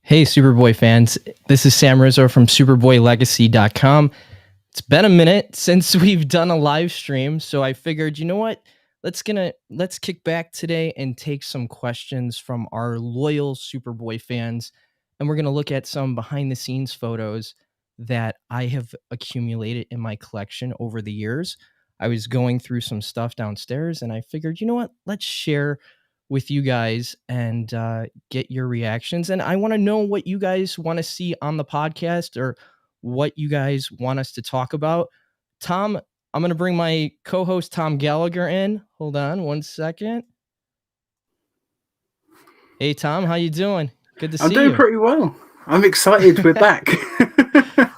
Hey, Superboy fans. This is Sam Rizzo from SuperboyLegacy.com. It's been a minute since we've done a live stream, so I figured, you know what? Let's kick back today and take some questions from our loyal Superboy fans, and we're gonna look at some behind the scenes photos that I have accumulated in my collection over the years. I was going through some stuff downstairs, and I figured, you know what? Let's share with you guys and get your reactions. And I want to know what you guys want to see on the podcast or what you guys want us to talk about. Tom, I'm going to bring my co-host Tom Gallagher in. Hold on one second. Hey, Tom, how you doing? Good to see you. I'm doing pretty well. I'm excited we're back.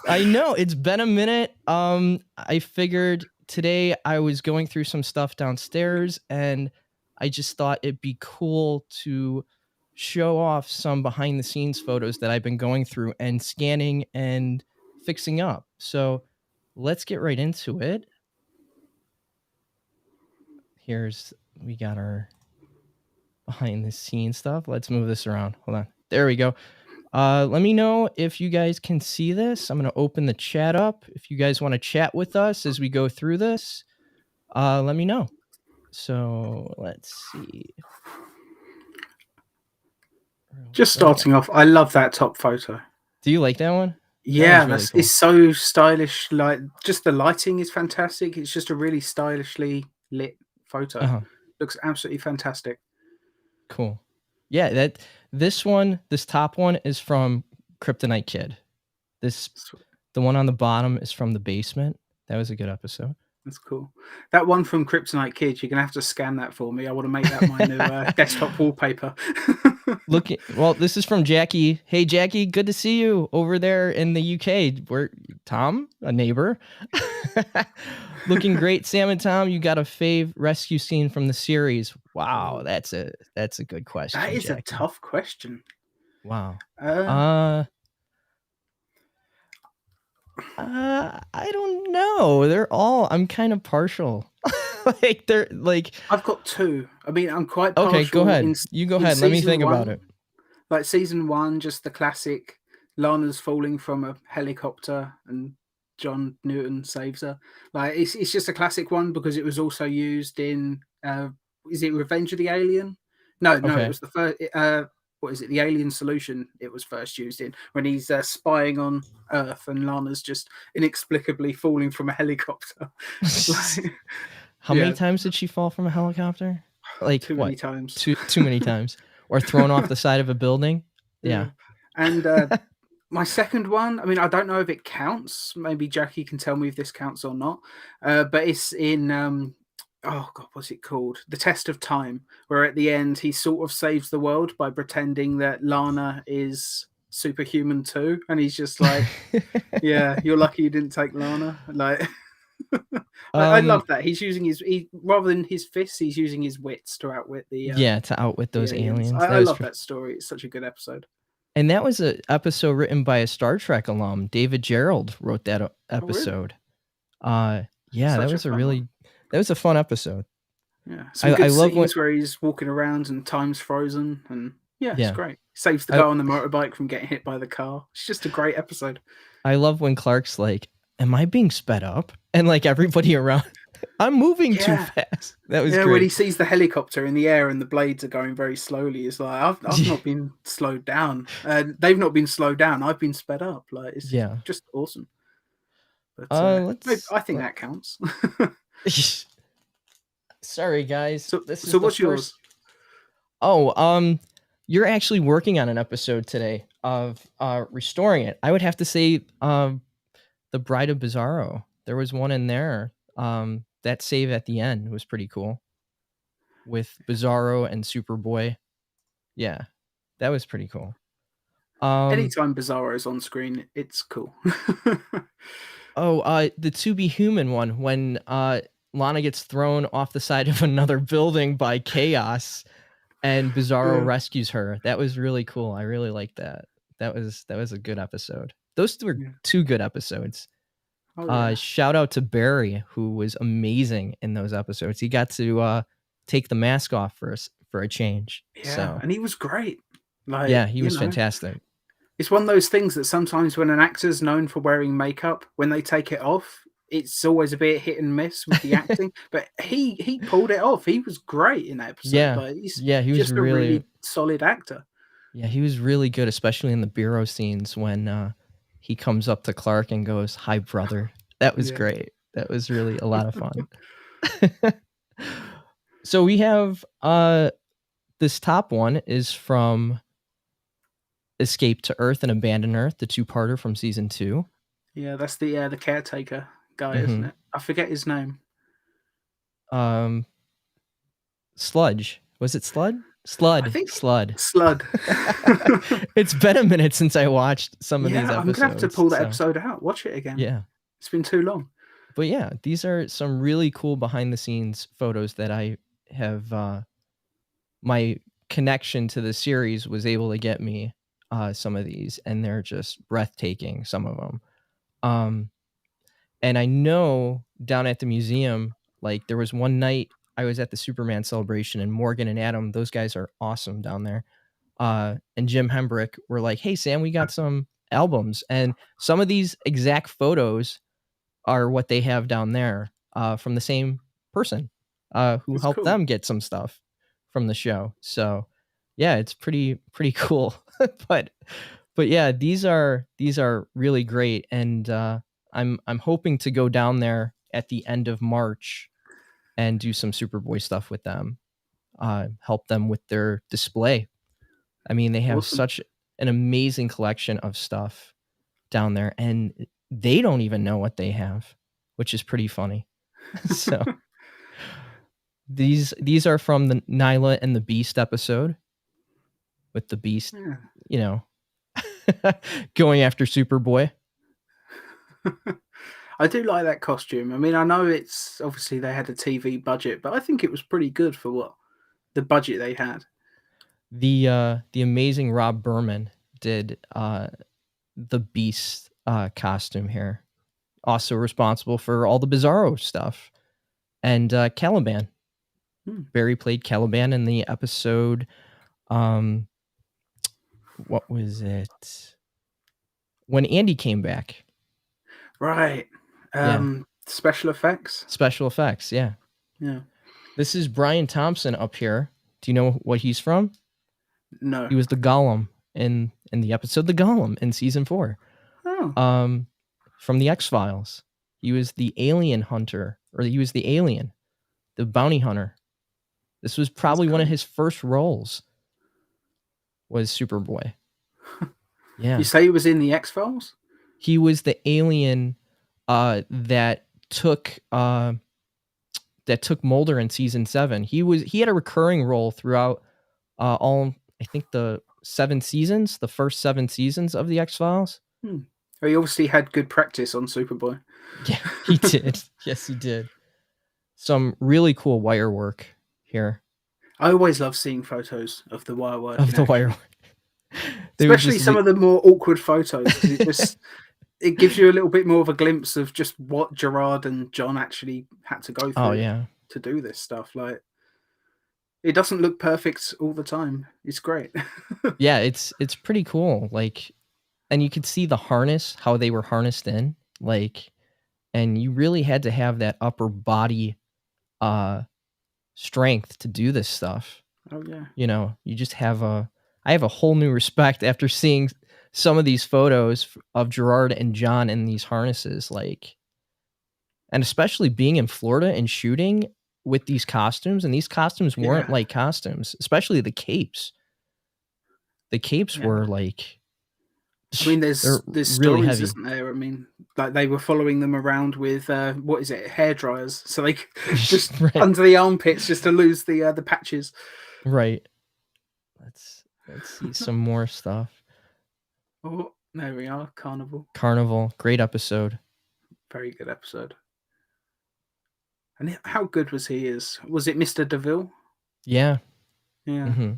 I know, it's been a minute. I figured today I was going through some stuff downstairs and I just thought it'd be cool to show off some behind the scenes photos that I've been going through and scanning and fixing up. So let's get right into it. We got our behind the scenes stuff. Let's move this around. Hold on. There we go. Let me know if you guys can see this. I'm going to open the chat up. If you guys want to chat with us as we go through this, let me know. So let's see. Just starting off, I love that top photo. Do you like that one? Yeah, really cool. It's so stylish. Like, just the lighting is fantastic. It's just a really stylishly lit photo. Looks absolutely fantastic. Cool. Yeah, this top one is from Kryptonite Kid. The one on the bottom is from the basement. That was a good episode. That's cool. That one from Kryptonite Kid, you're gonna have to scan that for me. I want to make that my new desktop wallpaper. Well, this is from Jackie. Hey, Jackie, good to see you over there in the UK. We're Tom, a neighbor. Looking great, Sam and Tom. You got a fave rescue scene from the series? Wow, that's a good question. That is Jackie. A tough question. Wow. I don't know. I'm kind of partial. I've got two. I mean, I'm quite partial. Okay, go ahead. You go ahead. Let me think about it. Like season 1, just the classic Lana's falling from a helicopter and John Newton saves her. Like it's just a classic one because it was also used in is it Revenge of the Alien? No, it was the first what is it? The Alien Solution. It was first used in when he's spying on Earth and Lana's just inexplicably falling from a helicopter. How many times did she fall from a helicopter? Like too many times. Too many times. Or thrown off the side of a building. Yeah. And my second one, I mean, I don't know if it counts. Maybe Jackie can tell me if this counts or not. But it's in oh god, what's it called? The Test of Time, where at the end he sort of saves the world by pretending that Lana is superhuman too, and he's just like, "Yeah, you're lucky you didn't take Lana." Like, I love that he's using rather than his fists, he's using his wits to outwit to outwit those aliens. I love that story. It's such a good episode. And that was an episode written by a Star Trek alum. David Gerald wrote that episode. Oh, really? That was a fun episode. Yeah, I love scenes where he's walking around and time's frozen, and it's great. Saves the guy on the motorbike from getting hit by the car. It's just a great episode. I love when Clark's like, "Am I being sped up?" And like everybody around, I'm moving too fast. That was great. When he sees the helicopter in the air and the blades are going very slowly, it's like I've not been slowed down, and they've not been slowed down. I've been sped up. Like it's just awesome. But I think that counts. Sorry, guys. So what's yours? Oh, you're actually working on an episode today of restoring it. I would have to say The Bride of Bizarro. There was one in there. That save at the end was pretty cool. With Bizarro and Superboy. Yeah. That was pretty cool. Anytime Bizarro is on screen, it's cool. The To Be Human one when Lana gets thrown off the side of another building by Chaos and Bizarro rescues her. That was really cool. I really liked that. That was a good episode. Those were two good episodes. Shout out to Barry, who was amazing in those episodes. He got to take the mask off for a change. Yeah, and he was great. He was fantastic. It's one of those things that sometimes when an actor's known for wearing makeup, when they take it off, it's always a bit hit and miss with the acting. But he pulled it off. He was great in that episode. Yeah. Like he's Yeah, he was just a really really solid actor. yeah, he was really good, especially in the bureau scenes when he comes up to Clark and goes, "Hi, brother." That was Yeah. great. That was really a lot of fun. So we have this top one is from Escape to Earth and Abandon Earth, the two-parter from season 2. Yeah, that's the caretaker guy, isn't Mhm. it? I forget his name. Um, Sludge. Was it Slud? I Slud. think Slud. Slud. It's been a minute since I watched some of these Yeah, I'm gonna have to episodes, pull that so episode out, watch it again. yeah. It's been too long. But yeah, these are some really cool behind the scenes photos that I have my connection to the series was able to get me some of these, and they're just breathtaking, some of them. And I know down at the museum, like there was one night I was at the Superman celebration, and Morgan and Adam, those guys are awesome down there. And Jim Hembrick were like, "Hey Sam, we got some albums," and some of these exact photos are what they have down there from the same person who It's helped cool. them get some stuff from the show. So yeah, it's pretty cool. but yeah, these are really great, and I'm hoping to go down there at the end of March and do some Superboy stuff with them. Help them with their display. I mean, they have Awesome. such an amazing collection of stuff down there, and they don't even know what they have, which is pretty funny. So these are from the Nyla and the Beast episode with the Beast, Yeah. you know, going after Superboy. I do like that costume. I mean, I know it's obviously they had a TV budget, but I think it was pretty good for what the budget they had. The amazing Rob Berman did the Beast costume here. Also responsible for all the Bizarro stuff. And Caliban. Barry played Caliban in the episode what was it? When Andy came back. Right. Special effects. Special effects, yeah. Yeah. This is Brian Thompson up here. Do you know what he's from? No. He was the Golem in the episode The Golem in season 4. Oh. From the X-Files. He was the alien hunter, or he was the alien, the bounty hunter. This was probably one of his first roles. Was Superboy. Yeah. You say he was in the X-Files? He was the alien that took Mulder in season 7. He had a recurring role throughout all, I think, the 7 seasons, the first 7 seasons of the X-Files. Oh, he obviously had good practice on Superboy. Yeah, he did. Yes, he did. Some really cool wire work here. I always love seeing photos of the wire work. Of the wire work. Especially some of the more awkward photos. It gives you a little bit more of a glimpse of just what Gerard and John actually had to go through to do this stuff. Like, it doesn't look perfect all the time. It's great. Yeah, it's pretty cool. Like, and you could see the harness, how they were harnessed in, like, and you really had to have that upper body strength to do this stuff. Oh yeah. You know, you just have I have a whole new respect after seeing some of these photos of Gerard and John in these harnesses, like, and especially being in Florida and shooting with these costumes, and these costumes weren't like costumes, especially the capes. The capes were like, I mean, there's really stories, heavy. isn't there? I mean, like they were following them around with what is it, hair dryers, so they just under the armpits just to lose the patches. Right. Let's see some more stuff. Oh, there we are. Carnival, great episode. Very good episode. And how good was he? Was it Mr. DeVille? Yeah. Yeah. Mm-hmm.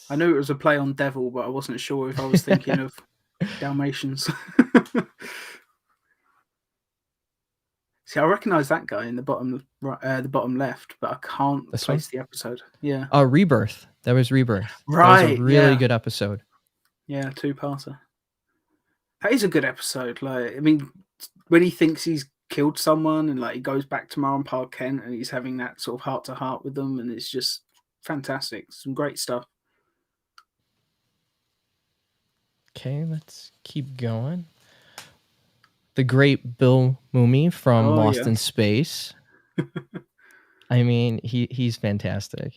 I knew it was a play on devil, but I wasn't sure if I was thinking of Dalmatians. See, I recognise that guy in the bottom right, the bottom left, but I can't This one? place the episode. Yeah. Rebirth. That was Rebirth. That was a Right. really Yeah. good episode. Yeah. Two-parter. That is a good episode. Like, I mean, when he thinks he's killed someone and like he goes back to Mar and Pa Kent and he's having that sort of heart-to-heart with them, and it's just fantastic. Some great stuff. Okay, let's keep going. The great Bill Mumy from Lost in Space. I mean, he's fantastic.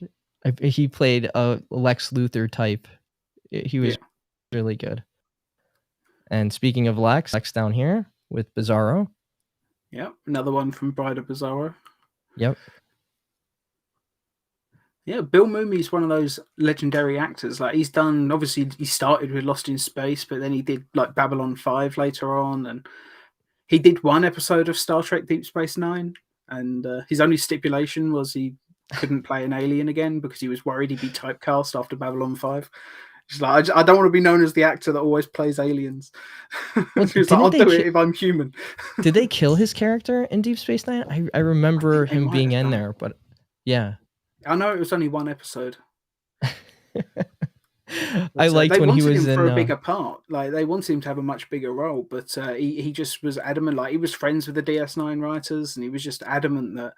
He played a Lex Luger type. He was really good. And speaking of Lex down here with Bizarro. Yep, another one from Bride of Bizarro. Yep. Yeah, Bill Mumy's one of those legendary actors. Like, he's done, obviously, he started with Lost in Space, but then he did like Babylon 5 later on, and he did one episode of Star Trek Deep Space Nine, and his only stipulation was he couldn't play an alien again because he was worried he'd be typecast after Babylon 5. He's like, I don't want to be known as the actor that always plays aliens. Well, he's like, I'll do it if I'm human. Did they kill his character in Deep Space Nine? I remember him being in there, but yeah. I know it was only one episode. I liked when he was in for a bigger part. Like, they wanted him to have a much bigger role, but he just was adamant. Like, he was friends with the DS9 writers, and he was just adamant that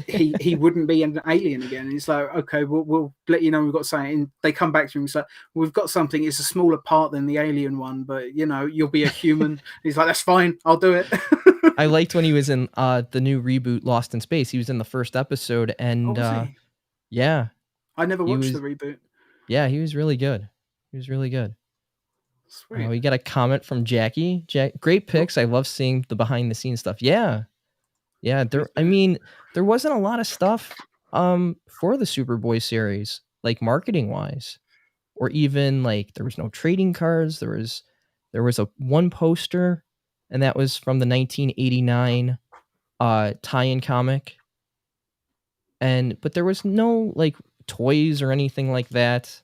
he wouldn't be an alien again. And he's like, okay, we'll let you know we've got something. And they come back to him and say, we've got something. It's a smaller part than the alien one, but you know, you'll be a human. He's like, that's fine, I'll do it. I liked when he was in the new reboot Lost in Space. He was in the first episode, and yeah, I never watched the reboot. Yeah, he was really good. He was really good. Sweet. We got a comment from Jackie. Great picks. I love seeing the behind the scenes stuff. Yeah. I mean, there wasn't a lot of stuff for the Superboy series, like marketing wise, or even like there was no trading cards. There was a one poster, and that was from the 1989 tie-in comic. But there was no like toys or anything like that.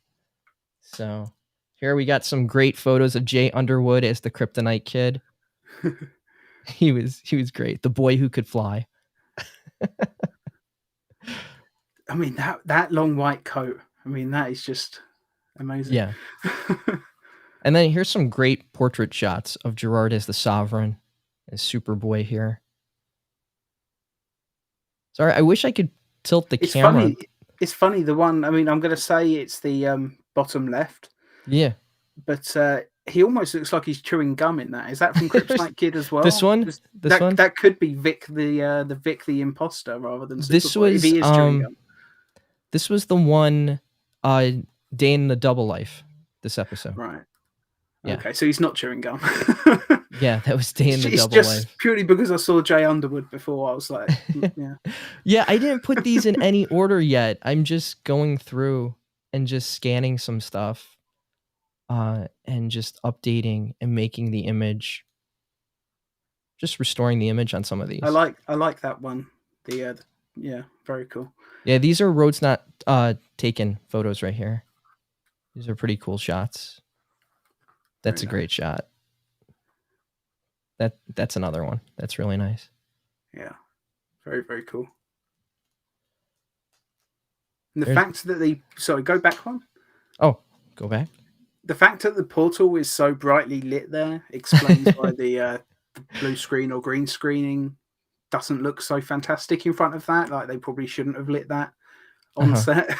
So here we got some great photos of Jay Underwood as the Kryptonite kid. He was great. The boy who could fly. I mean, that long white coat. I mean, that is just amazing. Yeah. And then here's some great portrait shots of Gerard as the Sovereign, as Superboy here. Sorry, I wish I could tilt the camera. It's funny. The one, I mean, I'm going to say it's the bottom left. Yeah. But he almost looks like he's chewing gum in that. Is that from Kryptonite Kid as well? This one? That could be Vic the imposter rather than Superboy. This was, if he is chewing gum. This was the one Day in the Double Life, this episode. Right. Yeah. Okay, so he's not chewing gum. Yeah, that was Day in the Double Life. It's just Life. purely because I saw Jay Underwood before. I was like, yeah. Yeah, I didn't put these in any order yet. I'm just going through and just scanning some stuff. And just updating and making the image, just restoring the image on some of these. I like that one. Yeah, very cool. Yeah, these are Rhodes Not Taken photos right here. These are pretty cool shots. That's a great shot. That's another one. That's really nice. Yeah, very, very cool. And the fact that go back one. Oh, go back. The fact that the portal is so brightly lit there explains why the blue screen or green screening doesn't look so fantastic in front of that. Like, they probably shouldn't have lit that on set.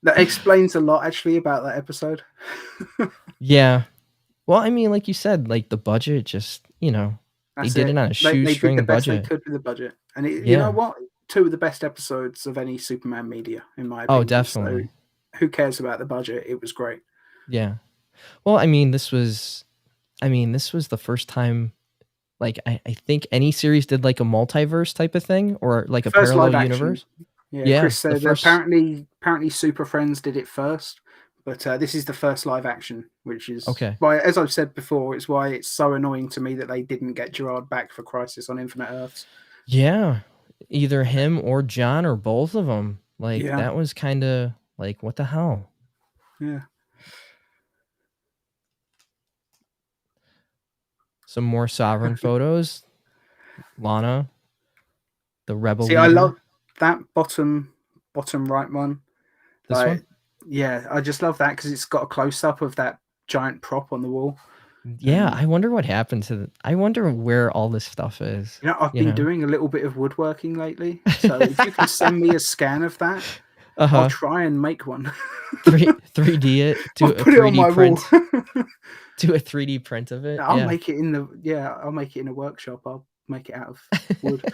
That explains a lot, actually, about that episode. Yeah. Well, I mean, like you said, like the budget just, they did it on a shoestring budget. They did the best they could with the budget. And you know what? 2 of the best episodes of any Superman media, in my opinion. Oh, definitely. So, who cares about the budget? It was great. Yeah. Well, I mean, this was the first time, like, I think any series did like a multiverse type of thing, or like a parallel universe. Yeah, Chris said apparently Super Friends did it first, but this is the first live action, which is why, as I've said before, it's why it's so annoying to me that they didn't get Gerard back for Crisis on Infinite Earths. Yeah, either him or John or both of them. Like, that was kind of like, what the hell? Yeah. some more Sovereign photos. Lana, the rebel See, leader. I love that bottom right one. This like, one? Yeah, I just love that because it's got a close up of that giant prop on the wall. Yeah, I wonder what happened to I wonder where all this stuff is. I've been doing a little bit of woodworking lately, so if you can send me a scan of that, I'll try and make one. 3D it, do I'll a put it on 3D my print. wall. Do a 3D print of it. I'll make it in a workshop. I'll make it out of wood.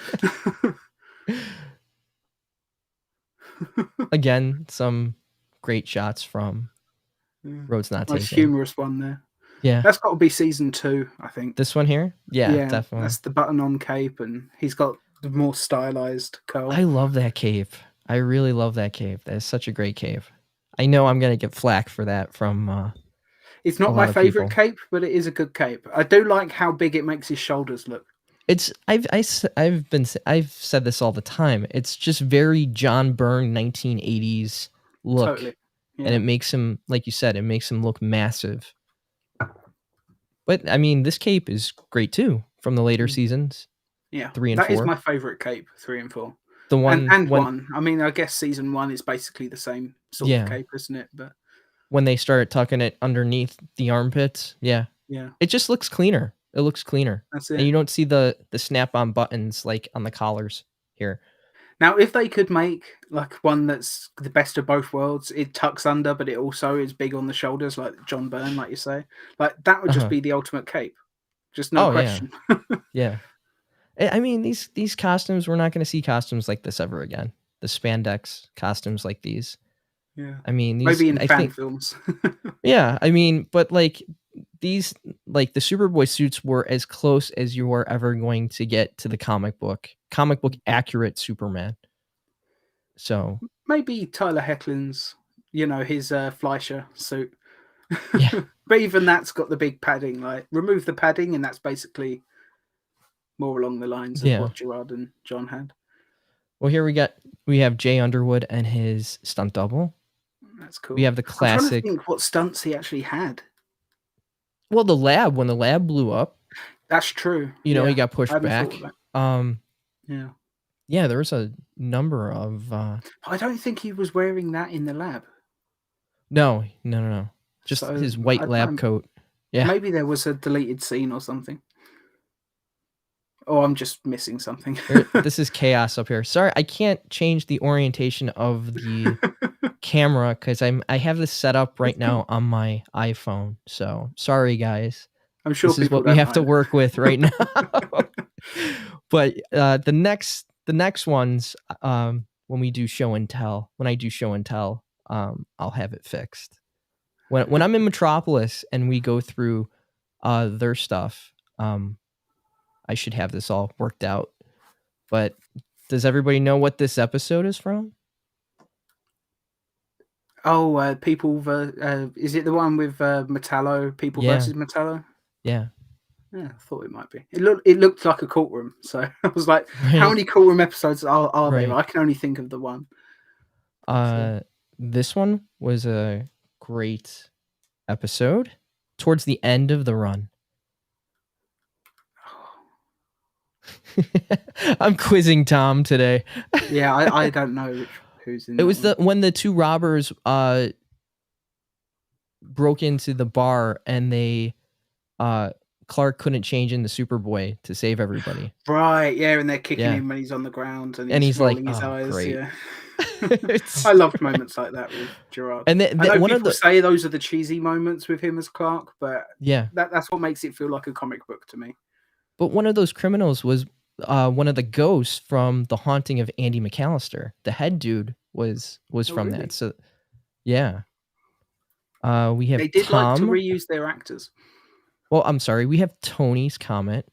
Again, some great shots from Roads Not Taken. Nice humorous one there. Yeah. That's got to be season 2, I think. This one here? Yeah, definitely. That's the button-on cape, and he's got the more stylized curl. I love that cape. I really love that cape. That is such a great cape. I know I'm going to get flack for that from it's not my favorite cape, but it is a good cape. I do like how big it makes his shoulders look. It's I've said this all the time. It's just very John Byrne 1980s look. Totally. Yeah. And it makes him, like you said, it makes him look massive. But I mean, this cape is great too from the later seasons. Yeah, 3 and 4. That is my favorite cape, 3 and 4. The one and 1. I mean, I guess season 1 is basically the same sort of cape, isn't it? But when they started tucking it underneath the armpits, yeah, it just looks cleaner. It looks cleaner. That's it. And you don't see the snap-on buttons like on the collars here. Now, if they could make like one that's the best of both worlds, it tucks under, but it also is big on the shoulders, like John Byrne, like you say, like that would just be the ultimate cape. Just no question. Yeah. I mean, these costumes, we're not going to see costumes like this ever again. The spandex costumes like these. Yeah. I mean, maybe in fan films. Yeah. I mean, but like these, like the Superboy suits were as close as you were ever going to get to the comic book accurate Superman. So maybe Tyler Hoechlin's, his Fleischer suit. Yeah. But even that's got the big padding. Like, remove the padding, and that's basically more along the lines of what Gerard and John had. Well, here we have Jay Underwood and his stunt double. That's cool. We have the classic. I'm trying to think what stunts he actually had. Well, when the lab blew up. That's true. He got pushed back. Yeah, there was a number of. I don't think he was wearing that in the lab. No. Just his white lab coat. Yeah. Maybe there was a deleted scene or something. Oh, I'm just missing something. This is chaos up here. Sorry, I can't change the orientation of the camera because I have this set up right now on my iPhone. So sorry, guys. I'm sure this is what we have to work with right now. But the next ones, when I do show and tell, I'll have it fixed. When I'm in Metropolis and we go through their stuff, I should have this all worked out. But does everybody know what this episode is from? Oh, is it the one with Metallo? People versus Metallo? Yeah. Yeah, I thought it might be. It looked like a courtroom, so I was like, how many courtroom episodes are there? I can only think of the one. This one was a great episode towards the end of the run. I'm quizzing Tom today. Yeah, I don't know who's in. It was when the two robbers broke into the bar and they Clark couldn't change into Superboy to save everybody. Right, yeah, and they're kicking him when he's on the ground and he's like, his eyes. Great. Yeah. I loved moments like that with Gerard. And I know people say those are the cheesy moments with him as Clark, but that's what makes it feel like a comic book to me. But one of those criminals was one of the ghosts from The Haunting of Andy McAllister. The head dude was from that. So yeah. We have They did Tom. like to reuse their actors. Well, I'm sorry. We have Tony's comment.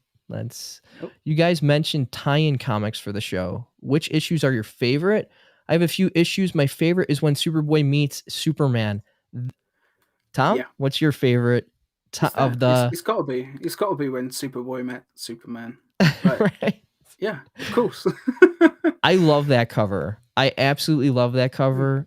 You guys mentioned tie-in comics for the show. Which issues are your favorite? I have a few issues. My favorite is when Superboy meets Superman. Tom, what's your favorite of the? It's got to be when Superboy met Superman. Right. Yeah, of course. I love that cover. I absolutely love that cover.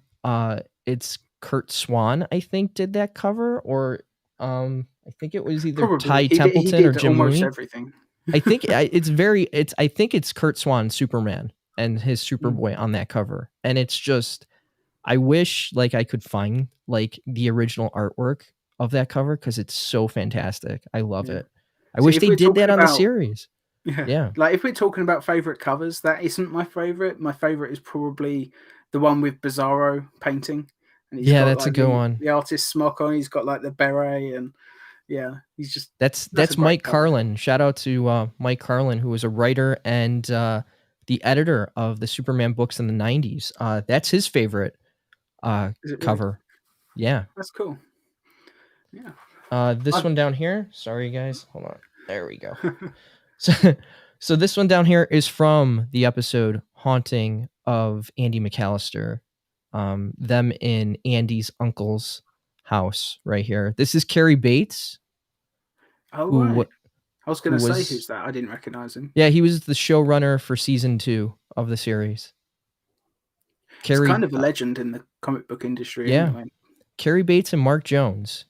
It's Kurt Swan, I think, did that cover, or I I think it was either Probably Ty he Templeton or did Jim almost Mooney. everything. I think I think it's Kurt Swan Superman and his Superboy on that cover. And it's just, I wish like I could find like the original artwork of that cover because it's so fantastic. I love it. I See, wish if they we're did that talking on the about series. yeah, Yeah. like if we're talking about favorite covers, that isn't my favorite. My favorite is probably the one with Bizarro painting, and he's Yeah, got that's a like good one. the artist's smock on. He's got like the beret, and yeah, he's just That's a great Mike cover. Carlin. Shout out to Mike Carlin, who was a writer and the editor of the Superman books in the 90s. That's his favorite Is it really? cover. Yeah. That's cool. Yeah. This one down here. Sorry, guys. Hold on. There we go. So this one down here is from the episode Haunting of Andy McAllister. Them in Andy's uncle's house right here. This is Carrie Bates. Oh, who right. I was going to say, was- who's that? I didn't recognize him. Yeah, he was the showrunner for season 2 of the series. He's kind of a legend in the comic book industry. Yeah. Anyway. Carrie Bates and Mark Jones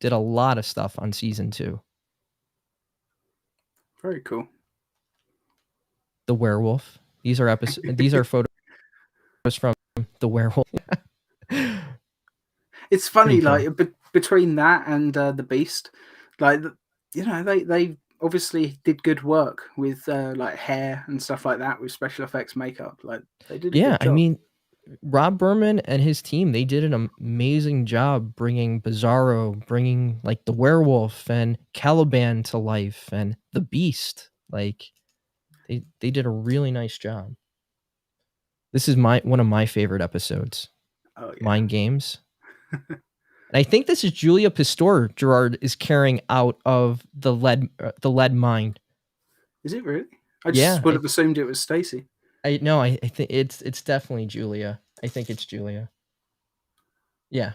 did a lot of stuff on season 2. Very cool. The Werewolf. These are photos from The Werewolf. It's funny, Pretty like between that and the Beast, like they obviously did good work with like hair and stuff like that with special effects makeup. Like they did. A good job. I mean, Rob Berman and his team, they did an amazing job bringing Bizarro, bringing like the Werewolf and Caliban to life and the Beast. Like they did a really nice job. This is one of my favorite episodes. Oh, yeah. Mind Games. And I think this is Julia Pistor Gerard is carrying out of the lead mine. Is it really? I just would have assumed it was Stacy. I think it's definitely Julia. I think it's Julia. Yeah.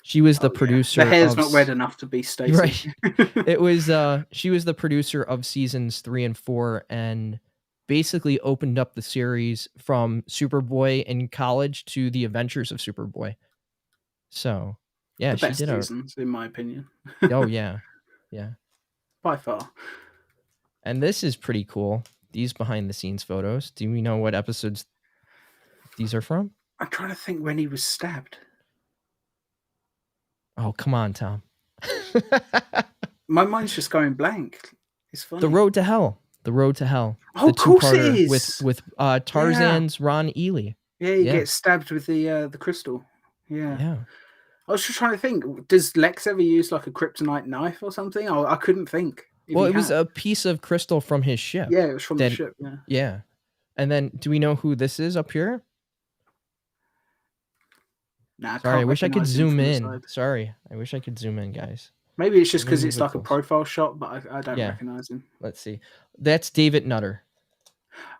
She was the producer. The hair's not red enough to be Stacy. Right. It was she was the producer of seasons 3 and 4 and basically opened up the series from Superboy in college to the adventures of Superboy. So, yeah, the she best did seasons, in my opinion. Oh yeah. Yeah. By far. And this is pretty cool. These behind the scenes photos. Do we know what episodes these are from? I'm trying to think when he was stabbed. Oh, come on, Tom. My mind's just going blank. It's funny. The Road to Hell. The Road to Hell. Oh, of course it is. With Tarzan's Ron Ely. Yeah, he gets stabbed with the crystal. Yeah. Yeah. I was just trying to think. Does Lex ever use like a kryptonite knife or something? I couldn't think. Well, it was a piece of crystal from his ship. Yeah, it was from the ship. Yeah. Yeah. And then, do we know who this is up here? Nah, sorry, I wish I could zoom in. Sorry, I wish I could zoom in, guys. Maybe it's just because it's like a profile shot, but I don't recognize him. Let's see. That's David Nutter.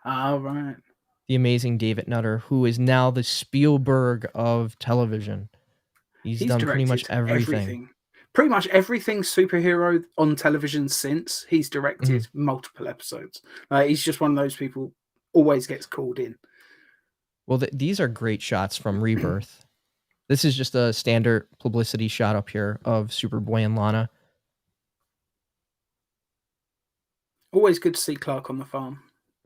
Oh, right. The amazing David Nutter, who is now the Spielberg of television. He's done pretty much everything. Pretty much everything superhero on television since he's directed multiple episodes. He's just one of those people always gets called in. Well, these are great shots from Rebirth. This is just a standard publicity shot up here of Superboy and Lana. Always good to see Clark on the farm.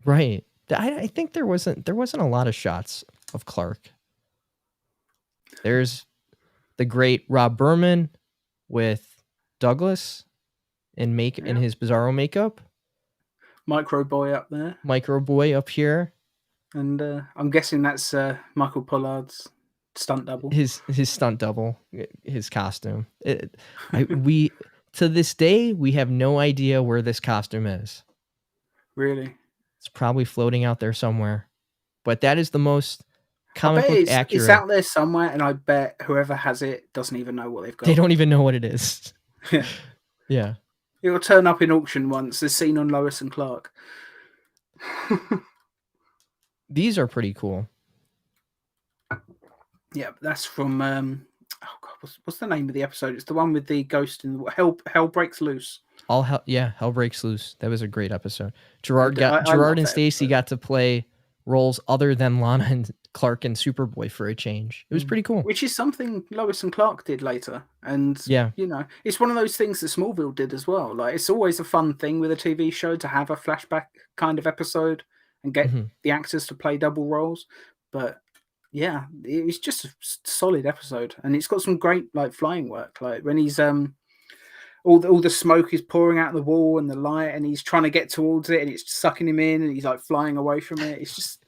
Right. I think there wasn't a lot of shots of Clark. There's the great Rob Berman with Douglas in his Bizarro makeup. Micro Boy up there. Micro Boy up here. And I'm guessing that's Michael Pollard's stunt double. His stunt double, his costume. We to this day we have no idea where this costume is. Really? It's probably floating out there somewhere. But that is the most comic book accurate. It's out there somewhere, and I bet whoever has it doesn't even know what they've got. They don't even know what it is. Yeah. Yeah. It will turn up in auction once. The scene on Lois and Clark. These are pretty cool. Yeah, that's from oh god, what's the name of the episode? It's the one with the ghost in Hell Breaks Loose. Hell Breaks Loose. That was a great episode. Gerard and Stacy got to play roles other than Lana Clark and Superboy for a change. It was pretty cool. Which is something Lois and Clark did later. And, Yeah. it's one of those things that Smallville did as well. Like, it's always a fun thing with a TV show to have a flashback kind of episode and get Mhm. the actors to play double roles. But yeah, it was just a solid episode. And it's got some great like flying work. Like when he's all the smoke is pouring out the wall and the light, and he's trying to get towards it, and it's sucking him in, and he's like flying away from it. It's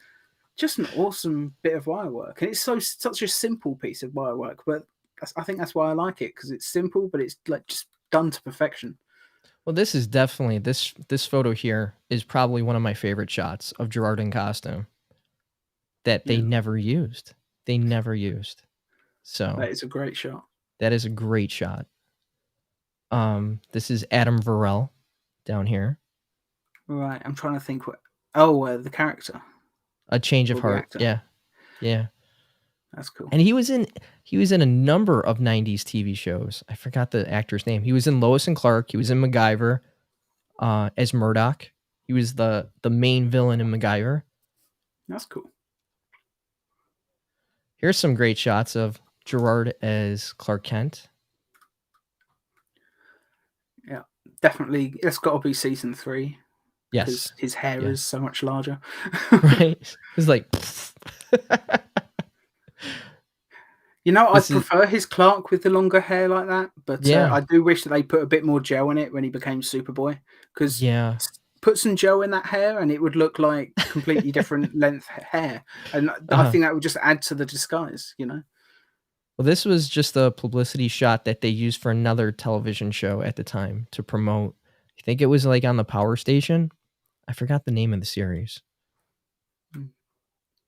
just an awesome bit of wire work, and it's such a simple piece of wire work. But I think that's why I like it, because it's simple, but it's like just done to perfection. Well, this is definitely this photo here is probably one of my favorite shots of Gerard in costume that they Yeah. never used. They never used. So That is a great shot. that is a great shot. This is Adam Varel down here. Right, I'm trying to think what. Oh, the character. A Change of Or the Heart. actor. Yeah. Yeah. That's cool. And he was in a number of 90s TV shows. I forgot the actor's name. He was in Lois and Clark. He was in MacGyver as Murdoch. He was the main villain in MacGyver. That's cool. Here's some great shots of Gerard as Clark Kent. Yeah, definitely. It's got to be season 3. Yes. Because his hair is so much larger. Right? It's like... I prefer his Clark with the longer hair like that, but Yeah. I do wish that they put a bit more gel in it when he became Superboy, because Yeah. put some gel in that hair and it would look like completely different length hair, and I think that would just add to the disguise, Well, this was just a publicity shot that they used for another television show at the time to promote. I think it was like on the Power Station. I forgot the name of the series.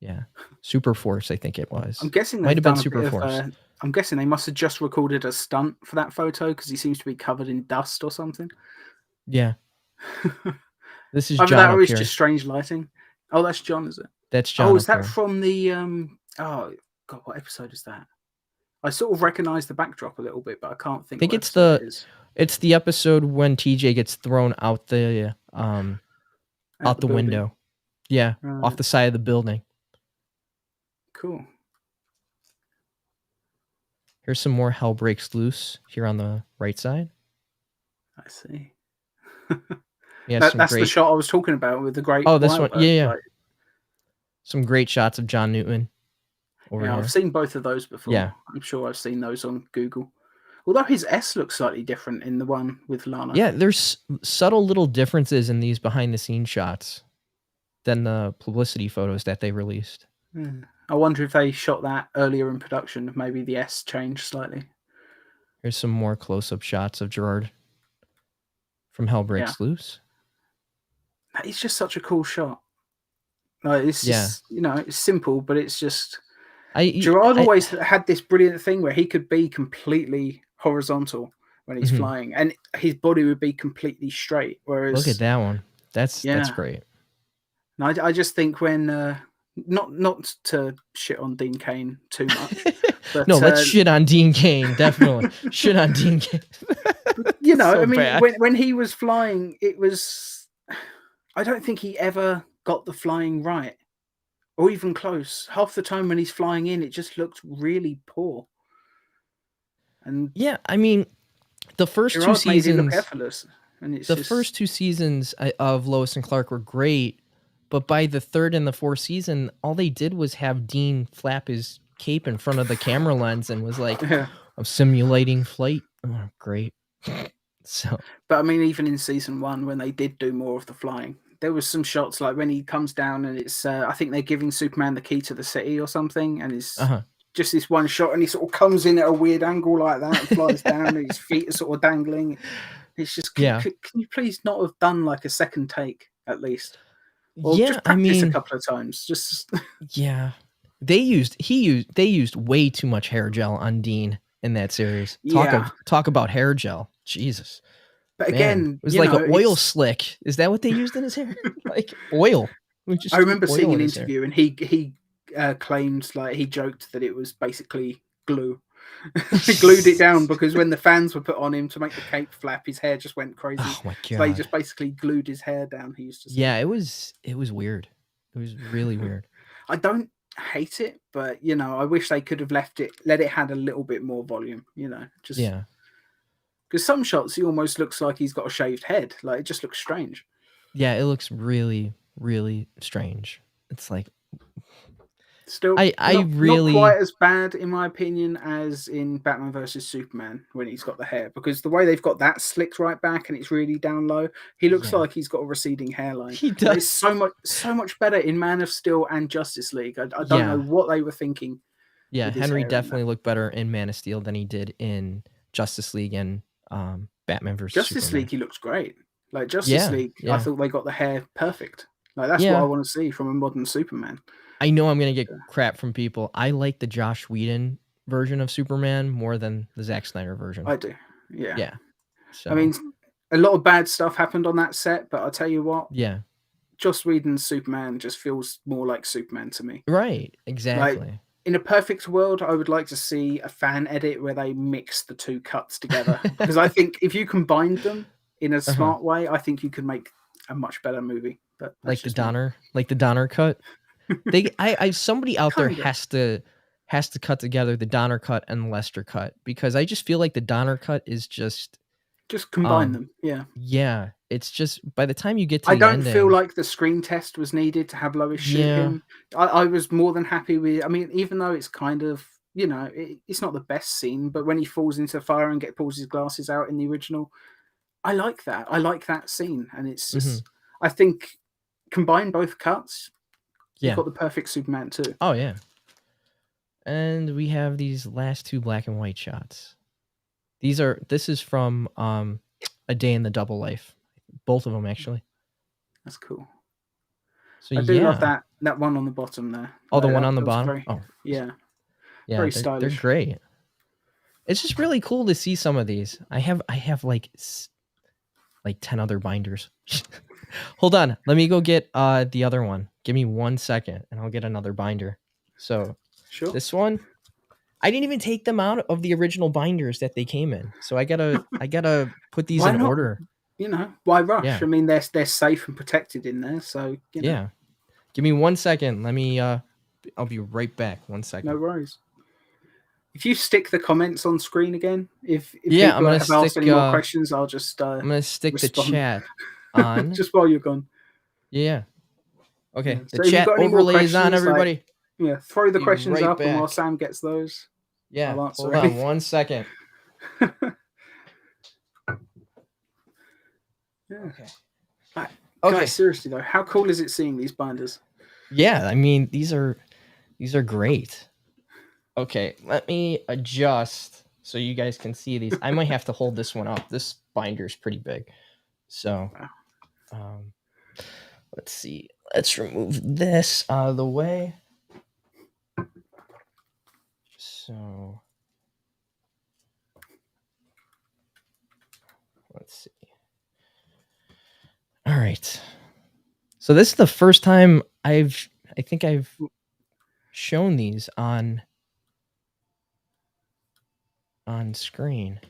Yeah, Super Force, I think it was. I'm guessing Might they've have been done Super a bit Force. of, I'm guessing they must have just recorded a stunt for that photo, because he seems to be covered in dust or something. Yeah. This is Either John that up or it's here. just strange lighting. Oh, that's John, is it? That's John. Oh, is up that here. from the oh god, what episode is that? I sort of recognize the backdrop a little bit, but I can't think. I think what it's episode it is. it's the episode when TJ gets thrown out the out the building. window. Yeah, off Right. the side of the building. Cool. Here's some more Hell Breaks Loose here on the right side. I see. Yeah, That's the shot I was talking about with the great. Oh, this one. wire work, Yeah. like- Some great shots of John Newton over yeah, here. I've seen both of those before. Yeah. I'm sure I've seen those on Google. Although his S looks slightly different in the one with Lana. Yeah, there's subtle little differences in these behind the scenes shots than the publicity photos that they released. I wonder if they shot that earlier in production. Maybe the S changed slightly. Here's some more close-up shots of Gerard from Hell Breaks Loose. It's just such a cool shot. Like, it's just, it's simple, but it's just. Gerard always had this brilliant thing where he could be completely horizontal when he's flying, and his body would be completely straight. Whereas, look at that one. That's great. And I just think when not to shit on Dean Cain too much, but no, let's shit on Dean Cain. Definitely shit on Dean Cain. I mean, when he was flying, it was. I don't think he ever got the flying right, or even close. Half the time when he's flying in, it just looked really poor. And yeah, I mean, the first Gerard 2 seasons, made it look effortless, and it's first 2 seasons of Lois and Clark were great, but by the 3rd and the 4th season, all they did was have Dean flap his cape in front of the camera lens and was like, "I'm simulating flight." Oh, great. So, but I mean, even in season 1, when they did do more of the flying, there was some shots like when he comes down and it's I think they're giving Superman the key to the city or something, and it's just this one shot, and he sort of comes in at a weird angle like that and flies down, and his feet are sort of dangling. It's just can you please not have done like a second take at least, or just practice a couple of times, just they used way too much hair gel on Dean in that series. Talk about hair gel, Jesus. But again, it was like an oil slick. Is that what they used in his hair? Like oil. I remember seeing an interview, and he claimed, like, he joked that it was basically glue. He glued it down because when the fans were put on him to make the cape flap, his hair just went crazy. Oh my god! So they just basically glued his hair down. He used to say. Yeah, it was weird. It was really weird. I don't hate it, but I wish they could have let it had a little bit more volume. Just Yeah. because some shots he almost looks like he's got a shaved head. Like, it just looks strange. Yeah, it looks really, really strange. It's like Still, I not quite really as bad in my opinion as in Batman versus Superman when he's got the hair, because the way they've got that slicked right back and it's really down low, he looks yeah, like he's got a receding hairline. he But it's does. so much better in Man of Steel and Justice League. I don't know Yeah. what they were thinking Yeah, with his Henry hair in that. definitely looked better in Man of Steel than he did in Justice League and Batman versus Justice Superman. League, he looks great. Like Justice Yeah, League, I yeah. thought they got the hair perfect. Like, that's what I Yeah. want to see from a modern Superman. I know I'm going to get crap from people. I like the Josh Whedon version of Superman more than the Zack Snyder version. I do. Yeah. Yeah. I mean, So, a lot of bad stuff happened on that set, but I'll tell you what, yeah. Joss Whedon's Superman just feels more like Superman to me. Right, Like, exactly. in a perfect world, I would like to see a fan edit where they mix the two cuts together, because I think if you combined them in a smart way, I think you could make a much better movie. But Like that's the Donner cut. I somebody out there Kinda. has to cut together the Donner cut and the Lester cut, because I just feel like the Donner cut is just combine them. yeah, it's just by the time you get to I the don't feel ending. like the screen test was needed to have Lois shoot Yeah. him. I was more than happy with. I mean, even though it's kind of it's not the best scene, but when he falls into the fire and pulls his glasses out in the original, I like that. I like that scene, and it's just I think combine both cuts, you've Yeah. got the perfect Superman too. Oh yeah. And we have these last two black and white shots. This is from A Day in the Double Life. Both of them actually. That's cool. So I do love yeah. that one on the bottom there. Oh, the Like, one on the that was bottom? very, Oh. yeah, Yeah, very they're stylish. great. It's just really cool to see some of these. I have like 10 other binders. Hold on. Let me go get the other one. Give me 1 second and I'll get another binder. So, Sure. this one, I didn't even take them out of the original binders that they came in. So I gotta put these Why in not? order. Why rush? Yeah. I mean, they're safe and protected in there, so Yeah. Give me 1 second. Let me I'll be right back. 1 second. no worries. If you stick the comments on screen again, if Yeah, I'm people gonna have asked stick any more questions, I'll just I'm gonna stick the respond chat on. just while you're gone. Yeah. Okay. Yeah. The So if you've chat got any more overlay is on, questions, everybody. throw the Be questions right up, and while back. Sam gets those, Yeah. I'll answer Hold on anything. 1 second. Yeah. Okay. Okay. Guys, seriously though, how cool is it seeing these binders? Yeah, I mean these are great. Okay, let me adjust so you guys can see these. I might have to hold this one up. This binder is pretty big. So let's see. Let's remove this out of the way. So let's see. All right. So this is the first time I think I've shown these on screen.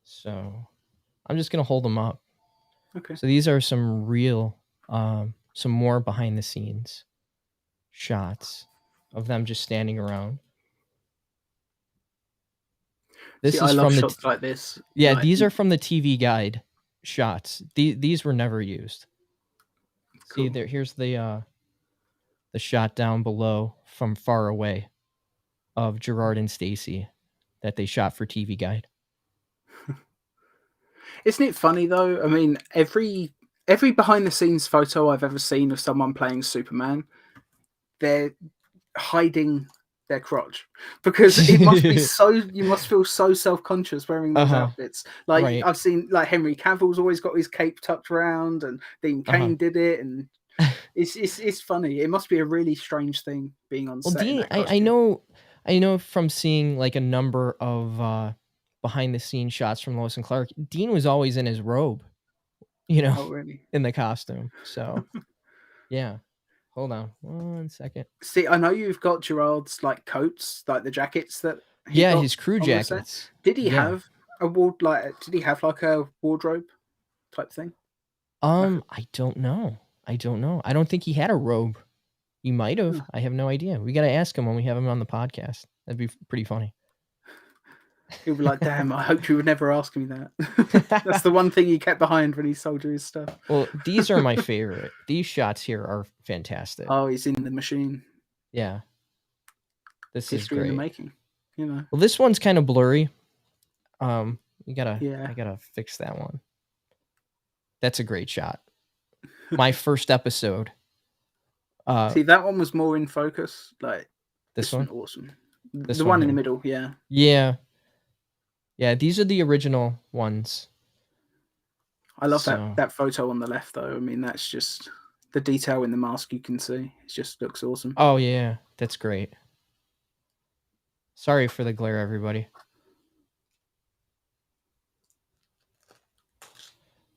So I'm just gonna hold them up. Okay. So these are some real, some more behind the scenes shots of them just standing around. This is I love from the shots like this. yeah. These are from the TV guide shots. These were never used. Cool. See there. Here's the shot down below from far away of Gerard and Stacy that they shot for TV guide. Isn't it funny though? I mean, every behind the scenes photo I've ever seen of someone playing Superman, they're hiding their crotch, because it must be you must feel so self-conscious wearing those outfits. Like, right. I've seen like Henry Cavill's always got his cape tucked around, and Dean Cain did it, and it's funny. It must be a really strange thing being on set. Dean, I know from seeing like a number of behind the scenes shots from Lois and Clark, Dean was always in his robe, Oh, really? in the costume. So yeah. Hold on 1 second. See, I know you've got Gerard's like coats, like the jackets that his crew jackets. Did he have a did he have like a wardrobe type thing? I don't know. I don't think he had a robe. He might have. Huh. I have no idea. We got to ask him when we have him on the podcast. That'd be pretty funny. He'll be like, damn, I hoped you would never ask me that. That's the one thing he kept behind when he sold you his stuff. Well, these are my favorite. These shots here are fantastic. Oh, he's in the machine. Yeah. This History is great. in the making, you know. Well, this one's kind of blurry. I gotta fix that one. That's a great shot. My first episode. See, that one was more in focus. Like this one, awesome. The one in the middle, yeah. Yeah. These are the original ones. I love that photo on the left, though. I mean, that's just the detail in the mask you can see. It just looks awesome. Oh yeah, that's great. Sorry for the glare, everybody.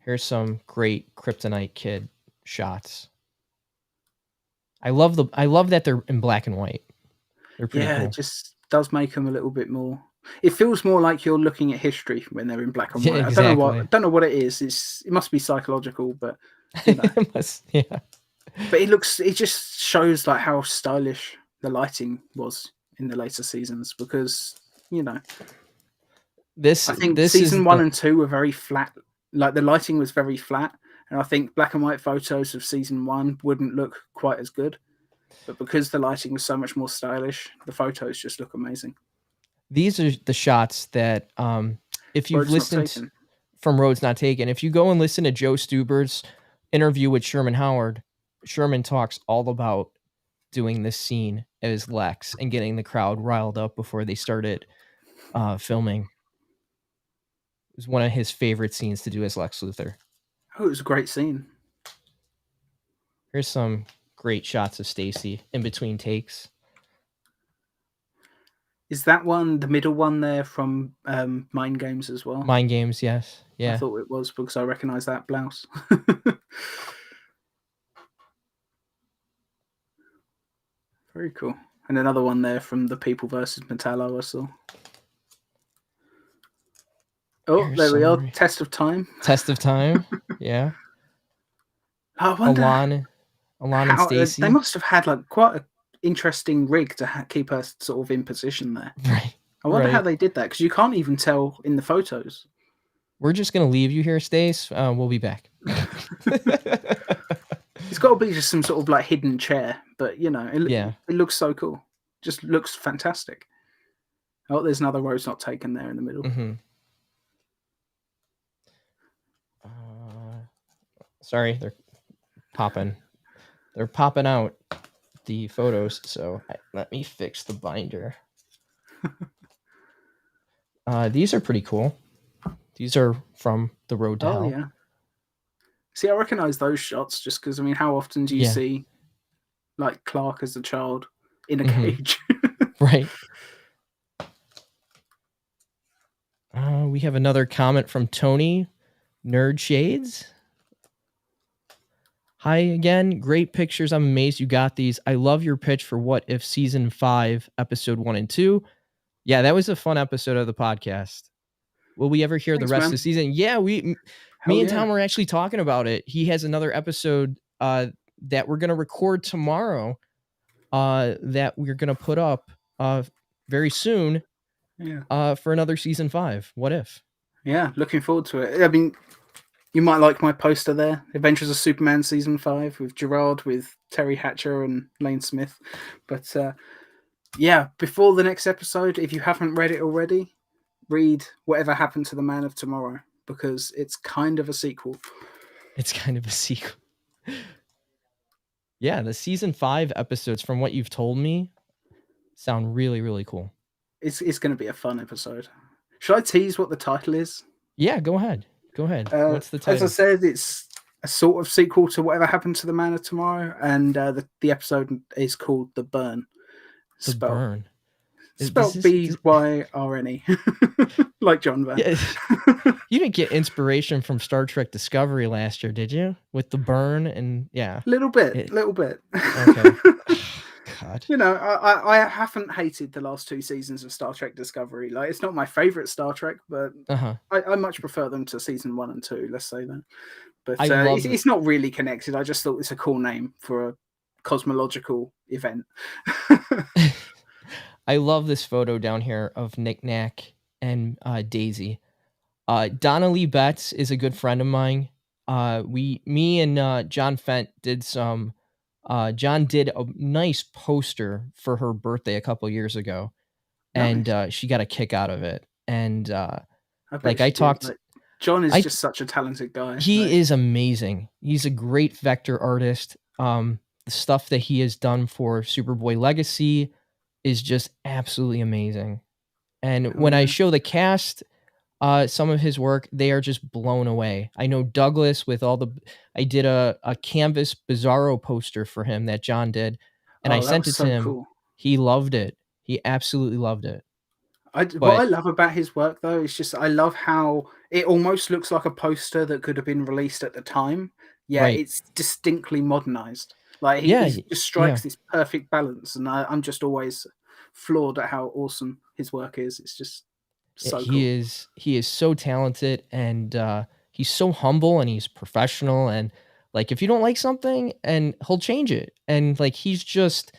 Here's some great Kryptonite Kid shots. I love that they're in black and white. They're pretty cool. It just does make them a little bit more. It feels more like you're looking at history when they're in black and white. Yeah, exactly. I don't know what it is. It must be psychological, but you know. Yeah. But it just shows like how stylish the lighting was in the later seasons, because you know, I think season 1 and 2 were very flat. Like the lighting was very flat, and I think black and white photos of season 1 wouldn't look quite as good. But because the lighting was so much more stylish, the photos just look amazing. These are the shots that, if you've listened from Roads Not Taken, if you go and listen to Joe Stuber's interview with Sherman Howard, Sherman talks all about doing this scene as Lex and getting the crowd riled up before they started filming. It was one of his favorite scenes to do as Lex Luthor. Oh, it was a great scene. Here's some great shots of Stacy in between takes. Is that one the middle one there from Mind Games as well? Mind Games, yes. Yeah. I thought it was because I recognize that blouse. Very cool. And another one there from the People versus Metallo I saw. Oh, there we are. Test of Time. Test of Time. Yeah. I wonder Alon and Stacy. They must have had like quite an interesting rig to keep her sort of in position there. Right. I wonder how they did that, because you can't even tell in the photos. We're just going to leave you here, Stace. We'll be back. It's got to be just some sort of like hidden chair, but you know, it looks so cool. Just looks fantastic. Oh, there's another Roads Not Taken there in the middle. Mm-hmm. Sorry, they're popping out the photos, so let me fix the binder. These are pretty cool. These are from The Road to Hell. Yeah. See, I recognize those shots just because, I mean, how often do you see like Clark as a child in a cage? Right. We have another comment from Tony Nerd Shades. Hi again. Great pictures. I'm amazed you got these. I love your pitch for What If Season 5, Episode 1 and 2. Yeah, that was a fun episode of the podcast. Will we ever hear the rest of the season? Yeah, me and Tom were actually talking about it. He has another episode that we're going to record tomorrow that we're going to put up very soon for another Season 5. What If? Yeah, looking forward to it. I mean, you might like my poster there. Adventures of Superman Season 5 with Gerard, with Terry Hatcher and Lane Smith. But before the next episode, if you haven't read it already, read Whatever Happened to the Man of Tomorrow, because it's kind of a sequel. Yeah, the Season 5 episodes, from what you've told me, sound really, really cool. It's going to be a fun episode. Should I tease what the title is? Yeah, go ahead. What's the title? As I said, it's a sort of sequel to Whatever Happened to the Man of Tomorrow, and the episode is called The Burn. Burn. Spelled B-Y-R-N-E, like John Van. Yeah. You didn't get inspiration from Star Trek Discovery last year, did you? With The Burn and little bit. Okay. God. You know, I haven't hated the last 2 seasons of Star Trek Discovery. Like, it's not my favorite Star Trek, but I much prefer them to season 1 and 2. Let's say that. But it's not really connected. I just thought it's a cool name for cosmological event. I love this photo down here of Knickknack and Daisy. Donna Lee Betts is a good friend of mine. Me and John Fent did some. John did a nice poster for her birthday a couple years ago, and Nice. she got a kick out of it. And I bet like she I did. talked, Like, John is I just such a talented guy. he Like, is amazing. He's a great vector artist. The stuff that he has done for Superboy Legacy is just absolutely amazing. And oh when I yeah. show the cast some of his work, they are just blown away. I know Douglas with all the I did a canvas Bizarro poster for him that John did, and I Oh, that sent was it to so him. cool. He loved it. He absolutely loved it. What I But love about his work though is just I love how it almost looks like a poster that could have been released at the time. Yeah, right. it's distinctly modernized. Like Yeah, he just yeah. strikes this perfect balance, and I'm just always floored at how awesome his work is. It's just so cool. He is so talented, and he's so humble, and he's professional, and like if you don't like something, and he'll change it. And like he's just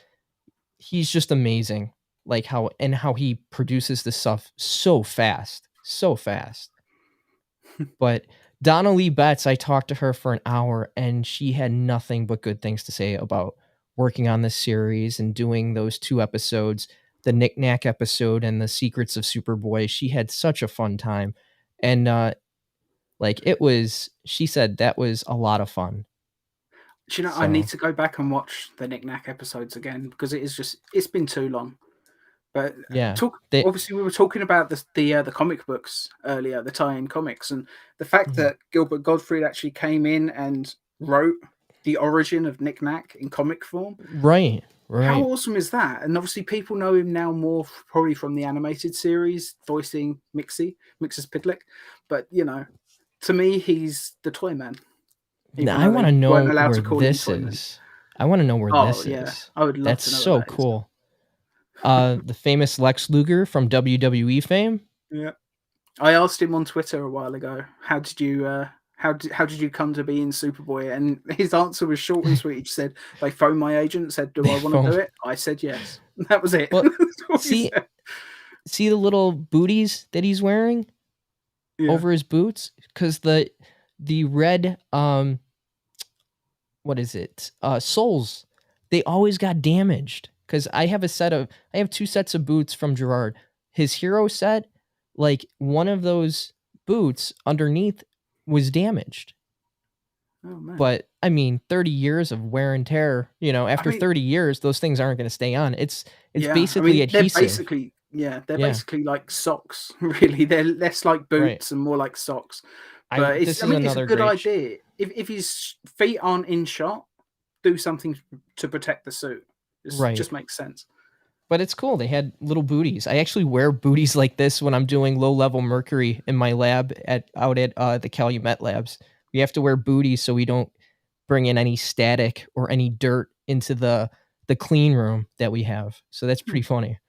amazing. Like how he produces this stuff so fast. So fast. But Donna Lee Betts, I talked to her for an hour, and she had nothing but good things to say about working on this series and doing those 2 episodes, the Knickknack episode and the Secrets of Superboy. She had such a fun time. And, like, she said that was a lot of fun. Do you know, I need So, to go back and watch the Knick-Knack episodes again because it's been too long. But yeah. talk They obviously we were talking about the comic books earlier, the tie-in comics, and the fact Mhm. that Gilbert Godfrey actually came in and wrote the origin of Knick-Knack in comic form. Right, How right. awesome is that? And obviously people know him now more probably from the animated series, voicing Mixes Pidlick. But to me, he's the Toy Man, Now even I though wanna they weren't know allowed where to call him this Toy Man. is. I wanna know where Oh this yeah, is. I would love That's to know what so that is. cool. The famous Lex Luger from WWE fame? Yeah. I asked him on Twitter a while ago, how did you come to be in Superboy? And his answer was short and sweet. He said, they phoned my agent, said, do They I want to phone do it? I said yes. That was it. Well, That's all he see said. see the little booties that he's wearing Yeah. over his boots? Because the red, what is it? Soles, they always got damaged. Because I have 2 sets of boots from Gerard. His hero set, like, one of those boots underneath was damaged. Oh man. But, I mean, 30 years of wear and tear, I after mean, 30 years, those things aren't gonna stay on. It's yeah. I basically mean, adhesive. they're Yeah, basically like socks, really. They're less like right. boots and more like socks. But This I is mean, it's a another good great idea. If his feet aren't in shot, do something to protect the suit. It right. just makes sense. But it's cool. They had little booties. I actually wear booties like this when I'm doing low level mercury in my lab out at the Calumet labs. We have to wear booties so we don't bring in any static or any dirt into the clean room that we have. So that's Hmm. pretty funny.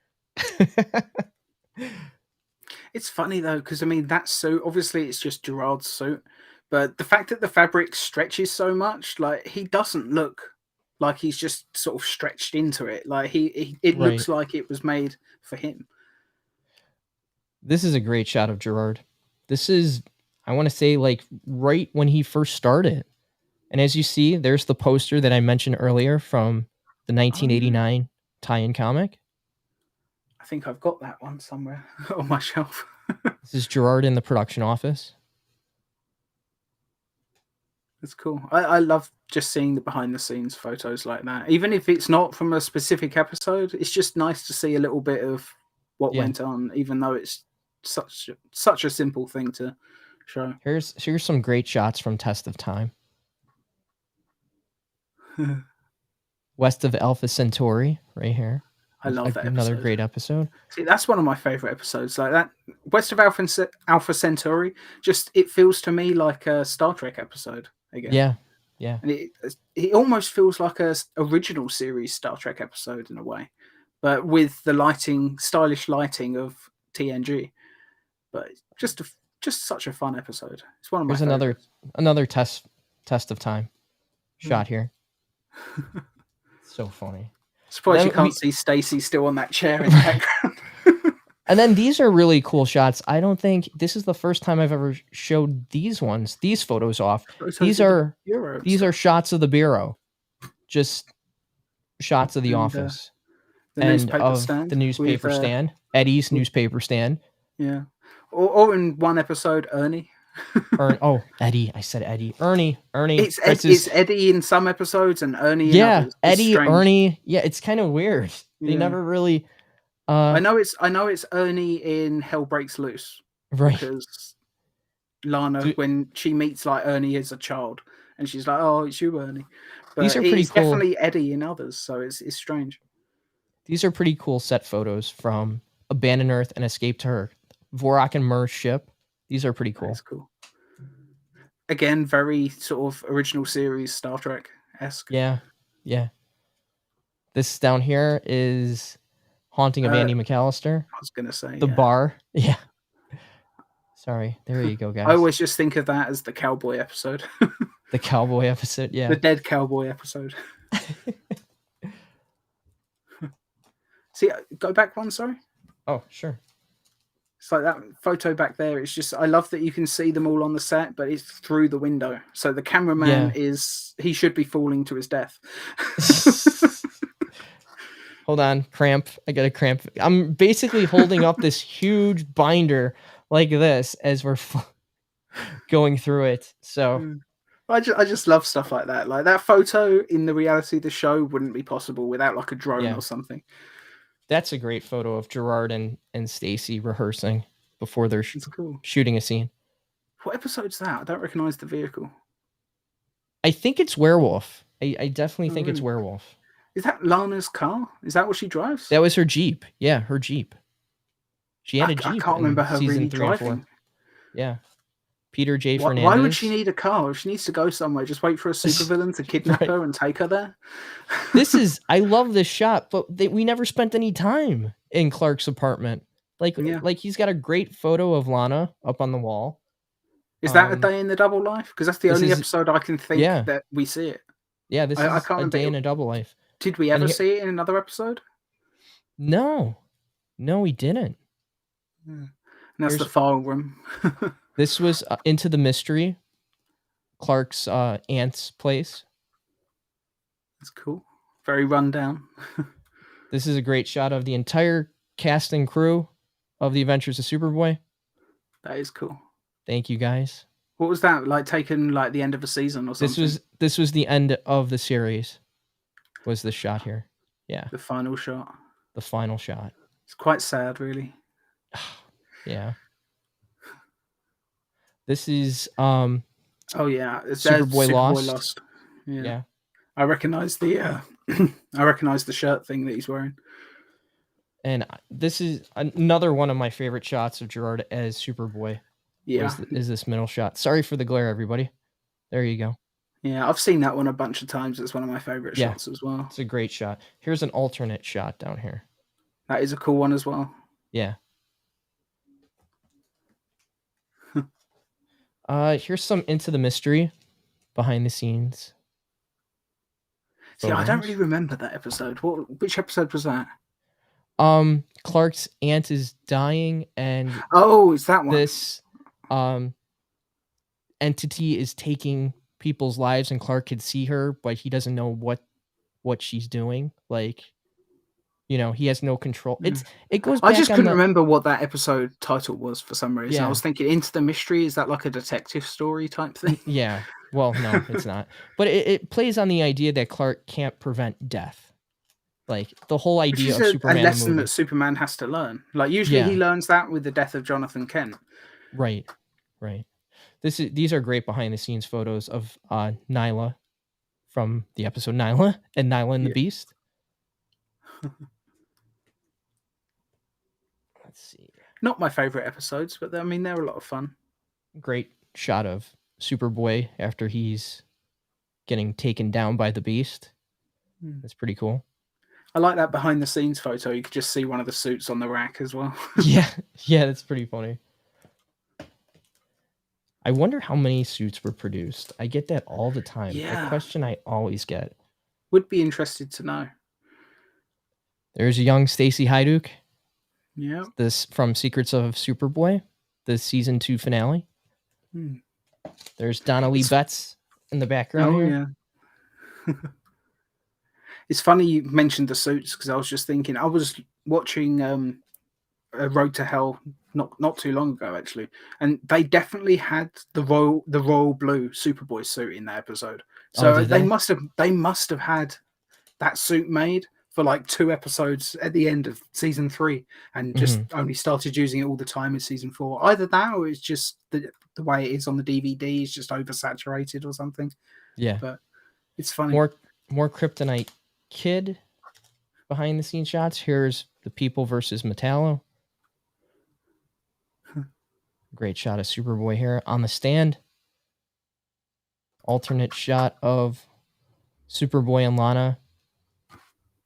It's funny though, because I mean that suit. Obviously, it's just Gerard's suit, but the fact that the fabric stretches so much, like he doesn't look like he's just sort of stretched into it. Like it Right. looks like it was made for him. This is a great shot of Gerard. This is, I want to say, like right when he first started. And as you see, there's the poster that I mentioned earlier from the Oh yeah, 1989 tie-in comic. I think I've got that one somewhere on my shelf. This is Gerard in the production office. It's cool. I love just seeing the behind the scenes photos like that. Even if it's not from a specific episode, it's just nice to see a little bit of what Yeah. went on, even though it's such a simple thing to show. Here's some great shots from Test of Time. West of Alpha Centauri, right here. I love that Another episode. great episode. See, that's one of my favorite episodes. Like that, West of Alpha Centauri. Just it feels to me like a Star Trek episode again, Yeah. Yeah. and it almost feels like a original series Star Trek episode in a way, but with the stylish lighting of TNG. But just such a fun episode. It's one of my Here's another favorites. another test of time Hmm. shot here. So funny. Surprised you Then can't see Stacy still on that chair in the background. And then these are really cool shots. I don't think this is the first time I've ever showed these photos off. These are shots of the bureau, just shots of the office the and newspaper of stand the newspaper stand, Eddie's newspaper stand. Yeah, or in one episode, Ernie. Eddie. I said Eddie. Ernie. It's Eddie in some episodes and Ernie in others. It's Eddie, strange. Ernie. Yeah, it's kind of weird. They never really. I know it's Ernie in Hell Breaks Loose, right? Because Lana, when she meets like Ernie as a child, and she's like, "Oh, it's you, Ernie." But these are pretty cool. Definitely Eddie in others, so it's strange. These are pretty cool set photos from Abandoned Earth and Escape to Earth. Vorak and Mur's ship. These are pretty cool. That's cool. Again, very sort of original series Star Trek-esque. Yeah. This down here is Haunting of Andy McAllister. I was gonna say the bar. Yeah. Sorry. There you go, guys. I always just think of that as the cowboy episode. The cowboy episode, yeah. The dead cowboy episode. See, go back one, sorry. Oh, sure. It's like that photo back there. It's just, I love that you can see them all on the set, but it's through the window. So the cameraman he should be falling to his death. Hold on, cramp. I got a cramp. I'm basically holding up this huge binder like this as we're going through it. So I just love stuff like that. Like that photo in the reality of the show wouldn't be possible without like a drone or something. That's a great photo of Gerard and Stacy rehearsing before they're shooting a scene. What episode's that? I don't recognize the vehicle. I think it's Werewolf. I definitely think it's Werewolf. Is that Lana's car? Is that what she drives? That was her Jeep. Yeah, her Jeep. She had a Jeep. I can't remember her really driving. Yeah. Peter J. Fernandez. Why would she need a car? If she needs to go somewhere, just wait for a supervillain to kidnap her and take her there. I love this shot, but we never spent any time in Clark's apartment. Like he's got a great photo of Lana up on the wall. Is that a day in the double life? Because that's the only episode I can think that we see it. Yeah, this is a day in a double life. Did we ever see it in another episode? No, we didn't. And that's the file room. This was Into the Mystery, Clark's aunt's place. That's cool. Very rundown. This is a great shot of the entire cast and crew of The Adventures of Superboy. That is cool. Thank you, guys. What was that? Like taken like the end of a season or something? This was the end of the series. Was the shot here? Yeah. The final shot. The final shot. It's quite sad, really. Yeah. This is Superboy Lost. Yeah. I recognize the the shirt thing that he's wearing. And this is another one of my favorite shots of Gerard as Superboy. Yeah. Is this middle shot. Sorry for the glare, everybody. There you go. Yeah, I've seen that one a bunch of times. It's one of my favorite shots as well. It's a great shot. Here's an alternate shot down here. That is a cool one as well. Yeah. Here's some Into the Mystery behind the scenes. See, I don't really remember that episode. Which episode was that? Clark's aunt is dying, and is that one? This entity is taking people's lives, and Clark could see her, but he doesn't know what she's doing. Like, he has no control. It goes back. I just couldn't remember what that episode title was for some reason. Yeah. I was thinking Into the Mystery. Is that like a detective story type thing? Yeah. Well, no, it's not. But it plays on the idea that Clark can't prevent death. Like the whole idea of Superman. A lesson that Superman has to learn. Like usually he learns that with the death of Jonathan Kent. Right. These are great behind the scenes photos of Nyla from the episode Nyla and the Beast. Let's see. Not my favorite episodes, but they're a lot of fun. Great shot of Superboy after he's getting taken down by the Beast. That's pretty cool. I like that behind the scenes photo. You could just see one of the suits on the rack as well. Yeah, that's pretty funny. I wonder how many suits were produced. I get that all the time. Yeah. A question I always get. Would be interested to know. There's a young Stacy Haiduk. Yeah. This from Secrets of Superboy, the season 2 finale. There's Donna Lee Betts in the background here. Yeah. It's funny you mentioned the suits because I was just thinking, I was watching Road to Hell not too long ago actually, and they definitely had the royal blue Superboy suit in that episode. So did they must have had that suit made for like 2 episodes at the end of season 3, and just only started using it all the time in season 4. Either that, or it's just the way it is on the DVD is just oversaturated or something. Yeah, but it's funny. More Kryptonite Kid behind the scenes shots. Here's the People versus Metallo. Great shot of Superboy here on the stand. Alternate shot of Superboy and Lana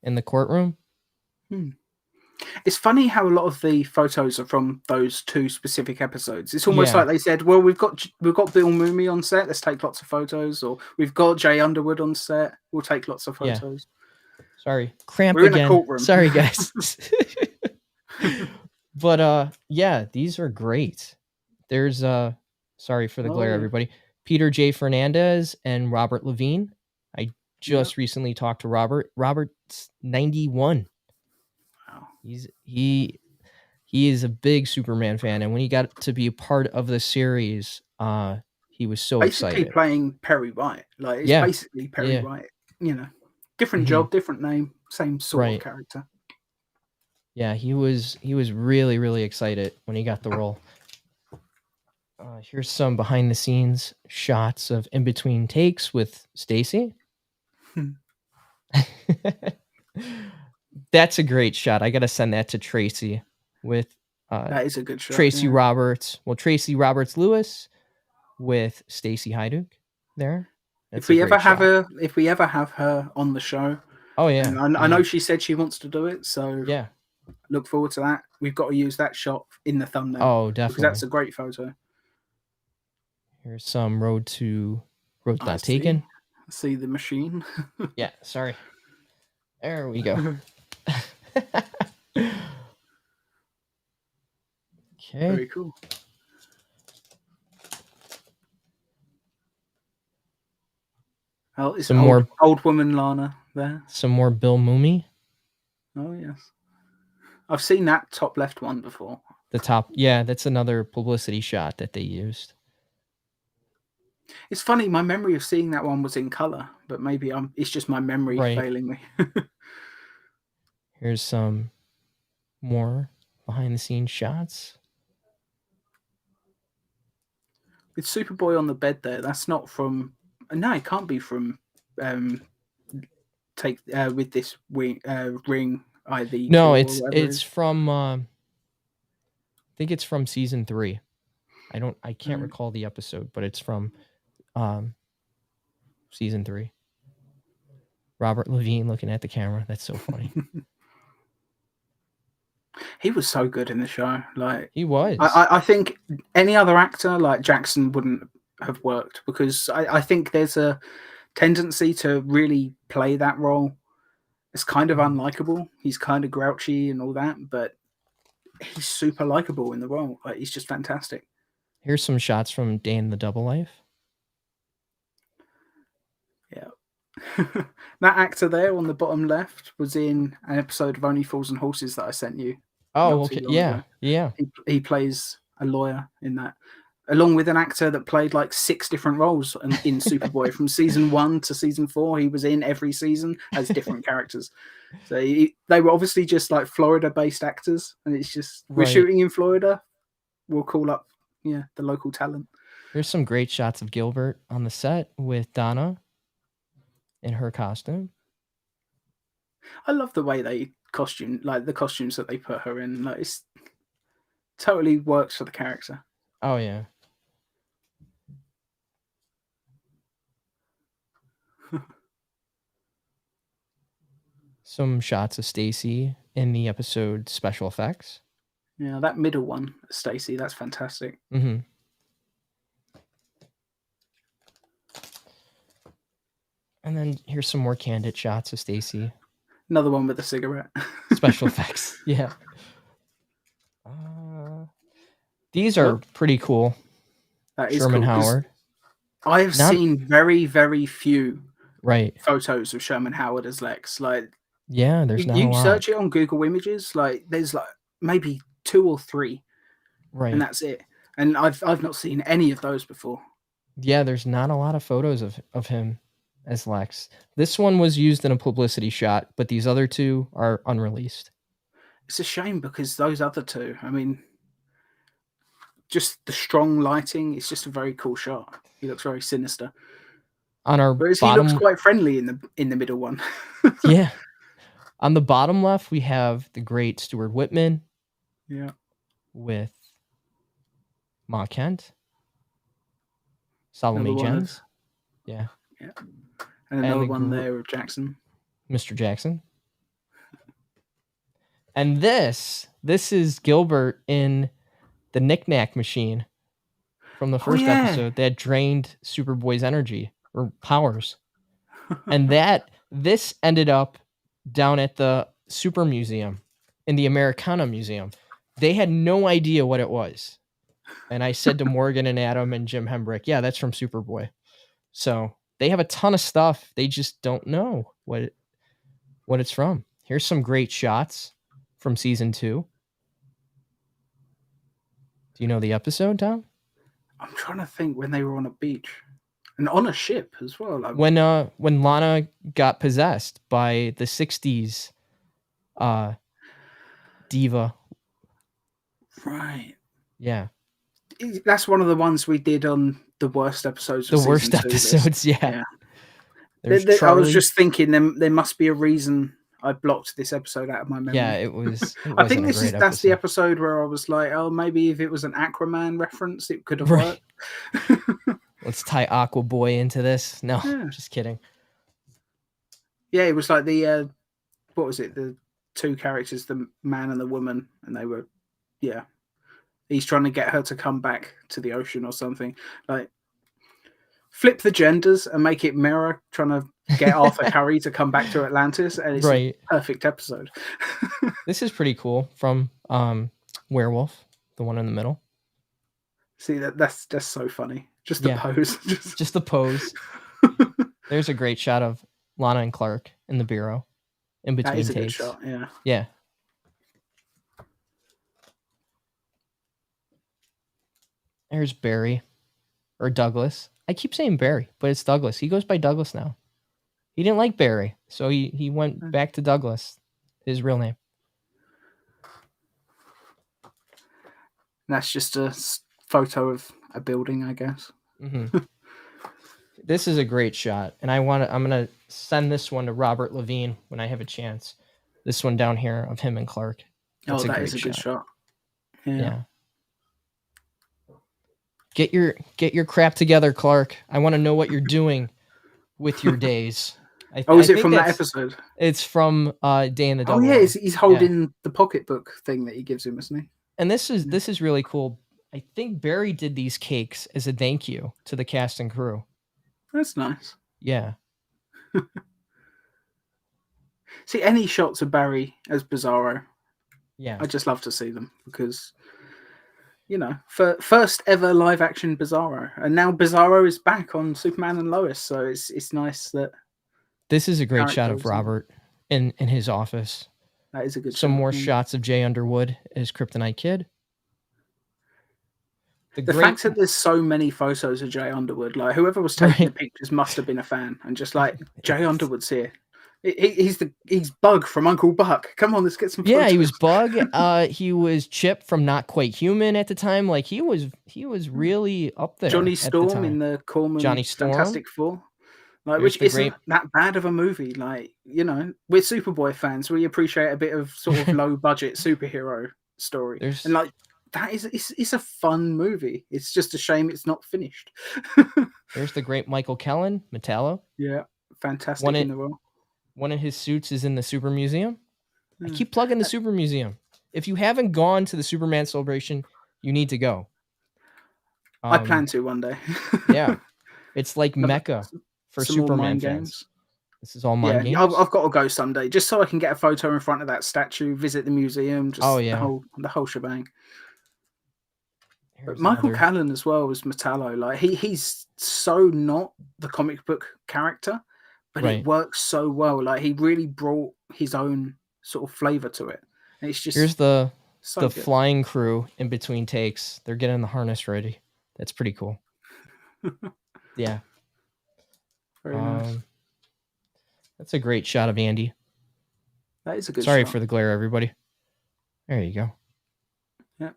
in the courtroom. It's funny how a lot of the photos are from those 2 specific episodes. It's almost like they said, well, we've got Bill Mooney on set, let's take lots of photos, or we've got Jay Underwood on set, we'll take lots of photos. Sorry, cramp We're again. In a courtroom. Sorry, guys. But yeah, these are great. There's sorry for the glare, everybody. Peter J. Fernandez and Robert Levine. I just recently talked to Robert. Robert's 91. Wow. He is a big Superman fan, and when he got to be a part of the series, he was so basically excited. Playing Perry White. Like it's basically Perry White. You know, different job, different name, same sort of character. Yeah, he was really, really excited when he got the role. Here's some behind the scenes shots of in between takes with Stacy. That's a great shot. I gotta send that to Tracy with that is a good shot. Tracy Roberts. Well, Tracy Roberts Lewis with Stacy Haiduk there. If we ever have her on the show. Oh yeah. I know she said she wants to do it, so yeah. Look forward to that. We've got to use that shot in the thumbnail. Oh, definitely. Because that's a great photo. Here's some Road Not Taken. See the machine. Yeah, sorry. There we go. Okay. Very cool. Oh, it's some more old woman Lana there. Some more Bill Mooney. Oh yes. I've seen that top left one before. The top, yeah, that's another publicity shot that they used. It's funny, my memory of seeing that one was in color, but maybe it's just my memory failing me. Here's some more behind the scenes shots. With Superboy on the bed there, that's not from. No, it can't be from. With this ring IV. No, it's from. I think it's from season 3. I can't recall the episode, but it's from season 3. Robert Levine looking at the camera. That's so funny. He was so good in the show. Like he was. I think any other actor like Jackson wouldn't have worked, because I think there's a tendency to really play that role. It's kind of unlikable. He's kind of grouchy and all that, but he's super likable in the role. Like he's just fantastic. Here's some shots from Day in the Double Life. Yeah. That actor there on the bottom left was in an episode of Only Fools and Horses that I sent you. Oh, okay. Yeah. He plays a lawyer in that, along with an actor that played like 6 different roles in Superboy. From season 1 to season 4, he was in every season as different characters. So they were obviously just like Florida-based actors, and it's just we're shooting in Florida. We'll call up the local talent. There's some great shots of Gilbert on the set with Donna in her costume. I love the way they the costumes that they put her in. Like it's totally works for the character. Oh yeah. Some shots of Stacy in the episode special effects. Yeah, that middle one, Stacy, that's fantastic. And then here's some more candid shots of Stacy. Another one with a cigarette. Special effects. Yeah. These are pretty cool. That is Sherman cool, 'cause Howard. I have seen very, very few Right. photos of Sherman Howard as Lex. Like, Yeah, there's not a you lot. search it on Google Images, like there's like maybe 2 or 3, Right. and that's it. And I've not seen any of those before. Yeah, there's not a lot of photos of him as Lex. This one was used in a publicity shot, but these other 2 are unreleased. It's a shame because those other 2, I mean, just the strong lighting, it's just a very cool shot. He looks very sinister. On our Whereas bottom, he looks quite friendly in the middle one. yeah. On the bottom left, we have the great Stuart Whitman. Yeah. With Ma Kent. Salome Jens. Yeah. Yeah. And another one there of Jackson. Mr. Jackson. And this is Gilbert in the Knickknack machine from the first episode that drained Superboy's energy or powers. And this ended up down at the Super Museum in the Americana Museum. They had no idea what it was. And I said to Morgan and Adam and Jim Hembrick, yeah, that's from Superboy. So they have a ton of stuff. They just don't know what it's from. Here's some great shots from season 2. Do you know the episode, Tom? I'm trying to think when they were on a beach and on a ship as well. Like, when Lana got possessed by the 60s diva. Right. Yeah. That's one of the ones we did on the worst episodes. The worst episodes, yeah. I was just thinking there must be a reason I blocked this episode out of my memory. Yeah, it was. I think that's the episode where I was like, oh, maybe if it was an Aquaman reference, it could have worked. Let's tie Aqua Boy into this. No, just kidding. Yeah, it was like the what was it? The 2 characters, the man and the woman, and they were, yeah. He's trying to get her to come back to the ocean or something. Like, flip the genders and make it Mera trying to get Arthur Curry to come back to Atlantis, and it's a perfect episode. This is pretty cool from Werewolf, the one in the middle. See, that's so funny. Just the pose. Just the pose. There's a great shot of Lana and Clark in the bureau in between takes. That is a good shot, yeah. Yeah. There's Barry. Or Douglas. I keep saying Barry, but it's Douglas. He goes by Douglas now. He didn't like Barry, so he went back to Douglas, his real name. That's just a photo of a building, I guess. Mm-hmm. This is a great shot, and I'm gonna send this one to Robert Levine when I have a chance. This one down here of him and Clark. That is a good shot. Yeah. Get your crap together, Clark. I want to know what you're doing with your days. Is it from that episode? It's from Day in the Double. Oh yeah, he's holding the pocketbook thing that he gives him, isn't he? And this is really cool. I think Barry did these cakes as a thank you to the cast and crew. That's nice. Yeah. See, any shots of Barry as Bizarro, yeah, I just love to see them because, you know, for first ever live action Bizarro, and now Bizarro is back on Superman and Lois, so it's nice that. This is a great shot of Robert in his office. That is a good. Some more shots of Jay Underwood as Kryptonite Kid. The fact that there's so many photos of Jay Underwood, like whoever was taking the pictures must have been a fan, and just like Jay Underwood's here. He's Bug from Uncle Buck. Come on, let's get some photos. Yeah, he was Bug. He was Chip from Not Quite Human at the time. Like he was really up there. Johnny Storm in the Corman Fantastic Four. Like, which isn't that bad of a movie. Like, you know, we're Superboy fans. We appreciate a bit of sort of low budget superhero story. And like that it's a fun movie. It's just a shame it's not finished. There's the great Michael Kellen, Metallo. Yeah, fantastic in the role. One of his suits is in the Super Museum. I keep plugging the Super Museum. If you haven't gone to the Superman celebration, you need to go. I plan to one day. Yeah. It's like Mecca for Superman fans. This is all mind Yeah, games. I've got to go someday just so I can get a photo in front of that statue, visit the museum, Oh just yeah. the whole shebang. But Here's Michael another. Callan as well as Metallo, like he's so not the comic book character, but it Right. works so well. Like he really brought his own sort of flavor to it. And it's Here's just the so good. flying crew in between takes. They're getting the harness ready. That's pretty cool. Yeah. Very nice. That's a great shot of Andy. That is a good Sorry shot. for the glare, everybody. There you go. Yeah.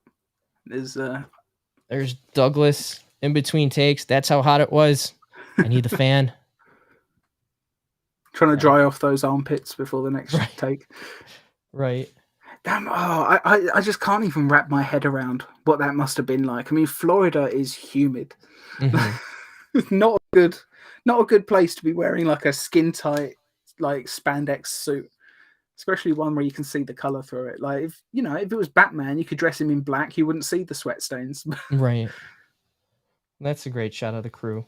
There's Douglas in between takes. That's how hot it was. I need the fan. Trying to dry off those armpits before the next take. Right. Damn, I just can't even wrap my head around what that must have been like. I mean, Florida is humid. Mm-hmm. Not a good place to be wearing like a skin tight like spandex suit, especially one where you can see the color through it. Like if it was Batman, you could dress him in black, you wouldn't see the sweat stains. Right. That's a great shot of the crew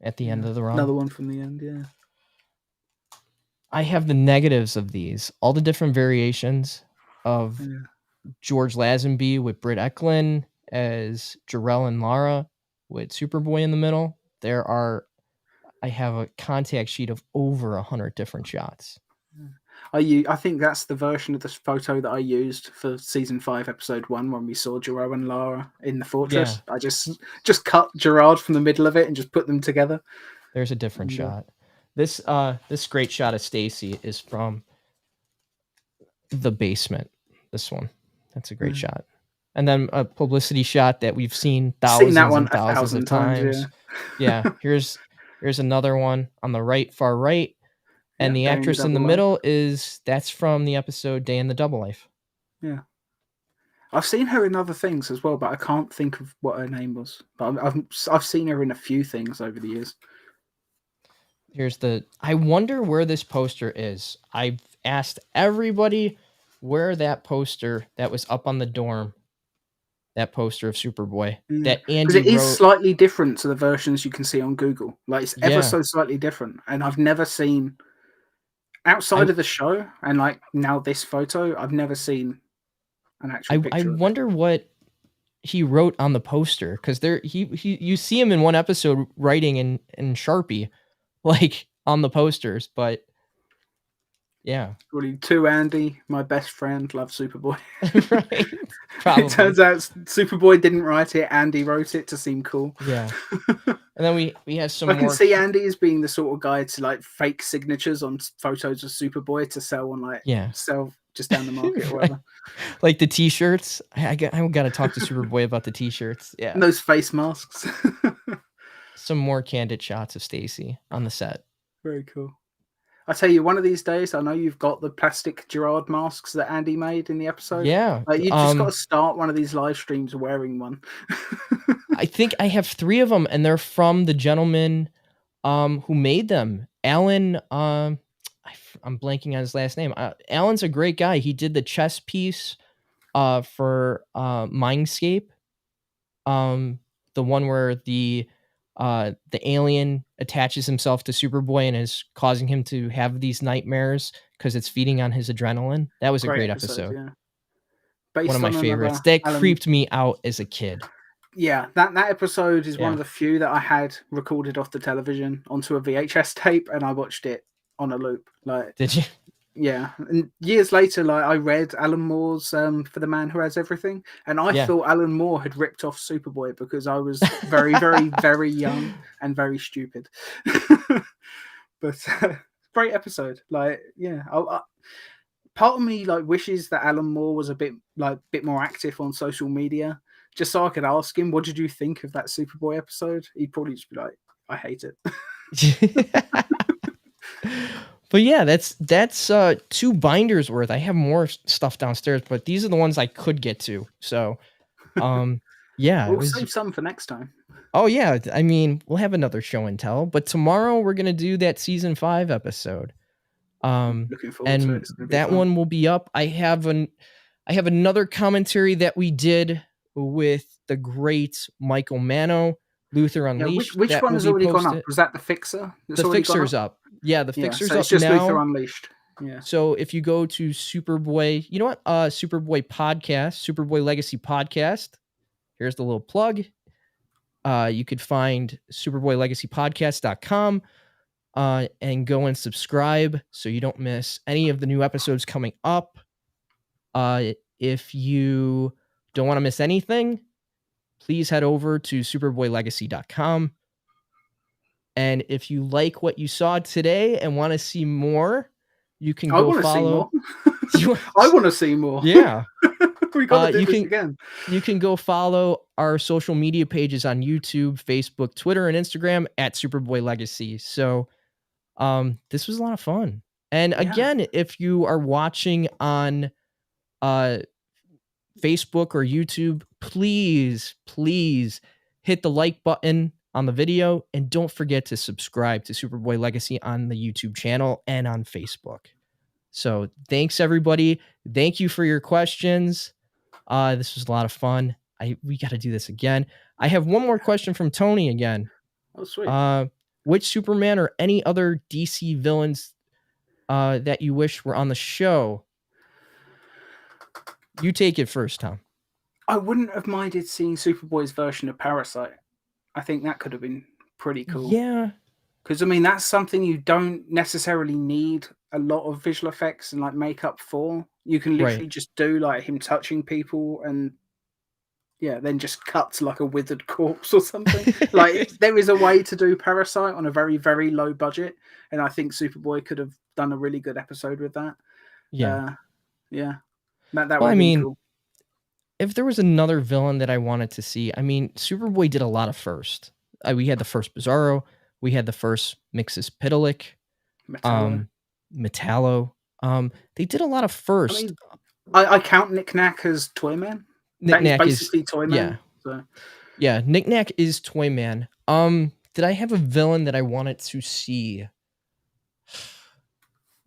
at the end of the run. Another one from the end, yeah. I have the negatives of these, all the different variations of George Lazenby with Britt Eklund as Jarrell and Lara with Superboy in the middle. I have a contact sheet of over 100 different shots. I think that's the version of this photo that I used for season 5, episode 1, when we saw Jarrell and Lara in the fortress. Yeah. I just cut Gerard from the middle of it and just put them together. There's a different shot. This great shot of Stacy is from the basement. This one, that's a great shot. And then a publicity shot that we've seen thousands and thousands of times. Yeah. Here's another one on the right, far right. And the actress in the middle that's from the episode Day in the Double Life. Yeah. I've seen her in other things as well, but I can't think of what her name was. But I've seen her in a few things over the years. I wonder where this poster is. I've asked everybody where that poster that was up on the dorm, that poster of Superboy, that Andy wrote. It is slightly different to the versions you can see on Google. Like it's ever so slightly different. And I've never seen, outside of the show and like now this photo, I've never seen an actual picture. I wonder what he wrote on the poster, because you see him in one episode writing in Sharpie, like on the posters, but yeah. Really, to Andy, my best friend, loves Superboy. Right. Probably. It turns out Superboy didn't write it, Andy wrote it to seem cool. Yeah. And then we have some I can see Andy as being the sort of guy to like fake signatures on photos of Superboy to sell on sell just down the market or whatever. Like the t-shirts. I got to talk to Superboy about the t-shirts. Yeah. And those face masks. Some more candid shots of Stacy on the set. Very cool. I tell you, one of these days, I know you've got the plastic Gerard masks that Andy made in the episode. Yeah. You just got to start one of these live streams wearing one. I think I have 3 of them, and they're from the gentleman who made them. Alan, I'm blanking on his last name. Alan's a great guy. He did the chess piece for Mindscape. The one where the alien attaches himself to Superboy and is causing him to have these nightmares because it's feeding on his adrenaline. That was a great episode. Yeah. One of my favorites. That creeped me out as a kid. Yeah, that episode is one of the few that I had recorded off the television onto a VHS tape, and I watched it on a loop. Like, did you? Yeah, and years later, like I read Alan Moore's "For the Man Who Has Everything," and I thought Alan Moore had ripped off Superboy because I was very, very, very young and very stupid. But great episode. Like, yeah, part of me like wishes that Alan Moore was a bit more active on social media, just so I could ask him, "What did you think of that Superboy episode?" He'd probably just be like, "I hate it." But yeah, that's 2 binders worth. I have more stuff downstairs, but these are the ones I could get to. So, yeah, we'll save some for next time. Oh yeah, I mean, we'll have another show and tell, but tomorrow we're gonna do that season 5 episode. Looking forward to it. That one will be up. I have another commentary that we did with the great Michael Mano, Luther Yeah, Unleashed. which That one will has be already gone up? posted. Was that the Fixer that's The already gone Fixer's up? up. Yeah, the Yeah, Fixer's so it's up just Luther now. Unleashed. Yeah. So if you go to Superboy, you know what? Superboy podcast, Superboy Legacy podcast. Here's the little plug. You could find superboylegacypodcast.com and go and subscribe so you don't miss any of the new episodes coming up. If you don't want to miss anything, please head over to superboylegacy.com. And if you like what you saw today and want to see more, you can I go want to see follow. more. I want to see more. Yeah. We got to do this again. You can go follow our social media pages on YouTube, Facebook, Twitter, and Instagram at Superboy Legacy. So this was a lot of fun. And again, if you are watching on Facebook or YouTube, please hit the like button on the video and don't forget to subscribe to Superboy Legacy on the YouTube channel and on Facebook. So thanks everybody. Thank you for your questions. This was a lot of fun. We got to do this again. I have one more question from Tony again. Oh, sweet. Which Superman or any other DC villains that you wish were on the show? You take it first, Tom. I wouldn't have minded seeing Superboy's version of Parasite. I think that could have been pretty cool. Yeah. Because, I mean, that's something you don't necessarily need a lot of visual effects and like makeup for. You can literally just do like him touching people and then just cut to like a withered corpse or something. Like there is a way to do Parasite on a very, very low budget. And I think Superboy could have done a really good episode with that. Yeah. That would be cool. If there was another villain that I wanted to see, I mean, Superboy did a lot of first. We had the first Bizarro. We had the first Mxyzptlk. Metallo. They did a lot of first. I mean, I count Knickknack as Toyman. Knickknack is basically Toyman. Yeah. So. Yeah, Knickknack is Toyman. Did I have a villain that I wanted to see?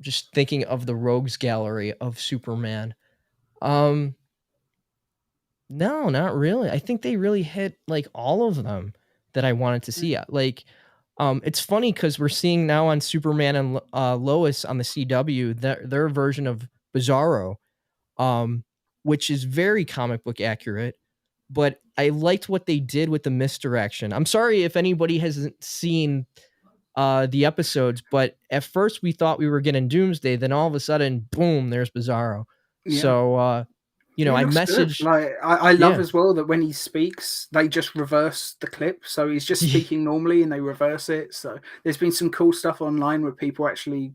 Just thinking of the rogues gallery of Superman. No, not really. I think they really hit like all of them that I wanted to see. Like, it's funny because we're seeing now on Superman and Lois on the CW their version of Bizarro, which is very comic book accurate. But I liked what they did with the misdirection. I'm sorry if anybody hasn't seen the episodes, but at first we thought we were getting Doomsday, then all of a sudden, boom, there's Bizarro. Yeah. So I messaged. Like I love as well that when he speaks, they just reverse the clip. So he's just speaking normally and they reverse it. So there's been some cool stuff online where people actually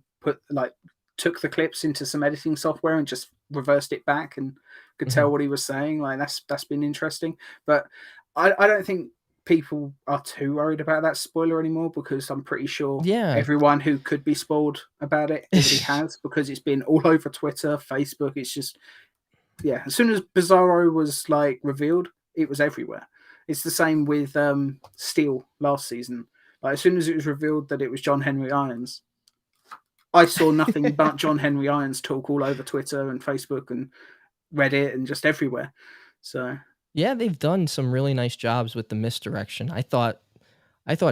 took the clips into some editing software and just reversed it back and could tell what he was saying. Like that's been interesting. But I don't think people are too worried about that spoiler anymore because I'm pretty sure everyone who could be spoiled about it already has, because it's been all over Twitter, Facebook. It's just as soon as Bizarro was like revealed, it was everywhere. It's the same with Steel last season. Like as soon as it was revealed that it was John Henry Irons, I saw nothing but John Henry Irons talk all over Twitter and Facebook and Reddit and just everywhere. So yeah, they've done some really nice jobs with the misdirection. I thought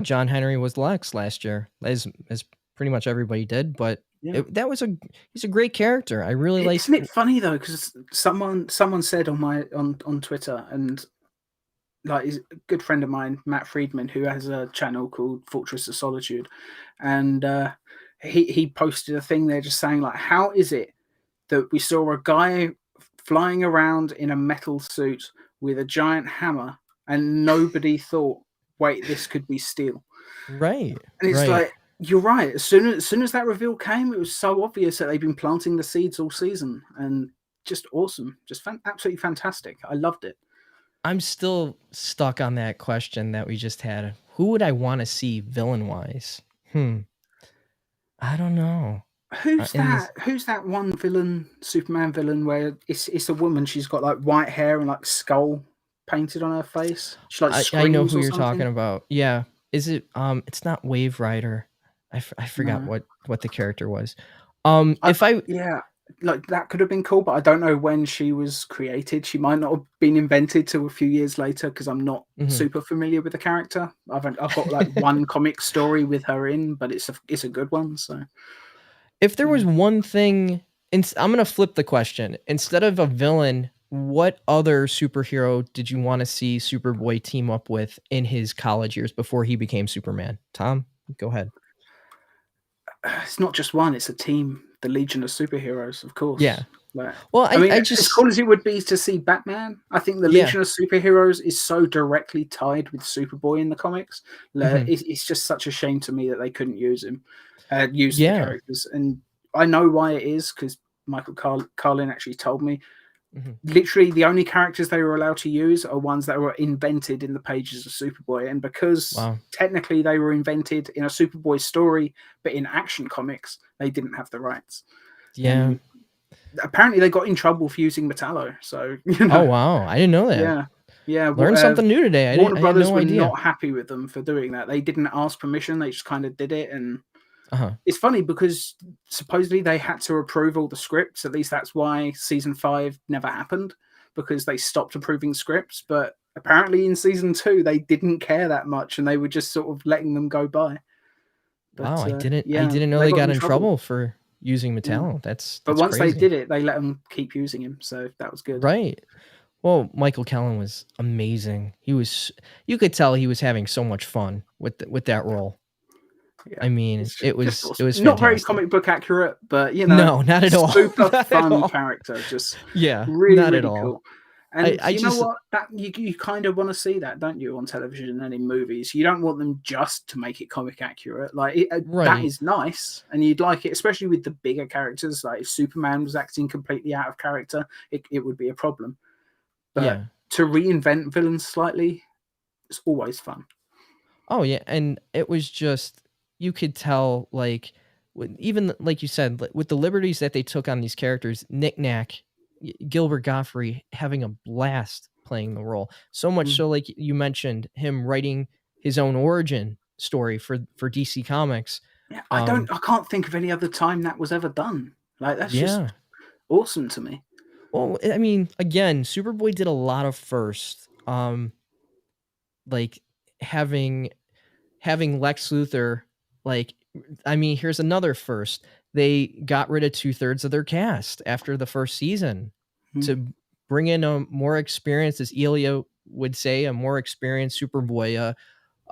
John Henry was Lex last year, as pretty much everybody did, but he's a great character. I really like. Isn't it funny though? Because someone said on Twitter, and like he's a good friend of mine, Matt Friedman, who has a channel called Fortress of Solitude, and he posted a thing there just saying like, how is it that we saw a guy flying around in a metal suit with a giant hammer and nobody thought, wait, this could be Steel? Right. And it's like, you're right. As soon as that reveal came, it was so obvious that they've been planting the seeds all season, and just awesome, just absolutely fantastic. I loved it. I'm still stuck on that question that we just had. Who would I want to see villain wise? I don't know. Who's that? Who's that one villain, Superman villain, where it's a woman? She's got like white hair and like skull painted on her face. She like I know who you're talking about. Yeah, is it? It's not Wave Rider. I forgot what the character was. like that could have been cool, but I don't know when she was created. She might not have been invented till a few years later because I'm not Mhm. super familiar with the character. I've got like one comic story with her in, but it's a good one. So If there yeah. was one thing, I'm gonna flip the question. Instead of a villain, what other superhero did you wanna see Superboy team up with in his college years before he became Superman? Tom, go ahead. It's not just one; it's a team. The Legion of Superheroes, of Yeah. course. Like, Well, I mean, I as just cool as it would be to see Batman, I think the yeah. Legion of Superheroes is so directly tied with Superboy in the comics. Like, Mhm. it's just such a shame to me that they couldn't use him, use the Yeah. characters, and I know why it is because Carlin actually told me. Mhm. Literally, the only characters they were allowed to use are ones that were invented in the pages of Superboy, and because Wow. technically they were invented in a Superboy story, but in Action Comics, they didn't have the rights. Yeah. And apparently, they got in trouble for using Metallo. So Oh, wow. I didn't know that. yeah, yeah. Learned something new today. Warner I had Brothers no were idea. not happy with them for doing that. They didn't ask permission; they just kind of did it, and Uh-huh. it's funny because supposedly they had to approve all the scripts. At least that's why season 5 never happened because they stopped approving scripts. But apparently in season 2 they didn't care that much and they were just sort of letting them go by. Wow, But I yeah, didn't know they they got got in in trouble. trouble for using Yeah. Metallo. But That's once they crazy. did it, they let them keep using him. So that was good. Right. Well, Michael Kellin was amazing. You could tell he was having so much fun with that role. Yeah. I mean, It's just it awesome. was Not very fantastic. comic book accurate, but No, not at all. super Not at fun all. character. Just Yeah, really, not at really all. cool. And I you know just what? That you kind of want to see that, don't you, on television and in movies? You don't want them just to make it comic accurate. Like that right. is nice, and you'd like it, especially with the bigger characters. Like if Superman was acting completely out of character, it would be a problem. But Yeah. to reinvent villains slightly, it's always fun. Oh yeah, and it was just you could tell like even like you said with the liberties that they took on these characters, Knickknack, Gilbert Godfrey having a blast playing the role. So much Mm. so, like you mentioned, him writing his own origin story for DC Comics. Yeah, Um, I can't think of any other time that was ever done. Like that's just yeah. awesome to me. Well, I mean, again, Superboy did a lot of first. Like having Lex Luthor, like, I mean, here's another first. They got rid of 2/3 of their cast after the first season Mm, to bring in a more experienced, as Elia would say, a more experienced Superboy,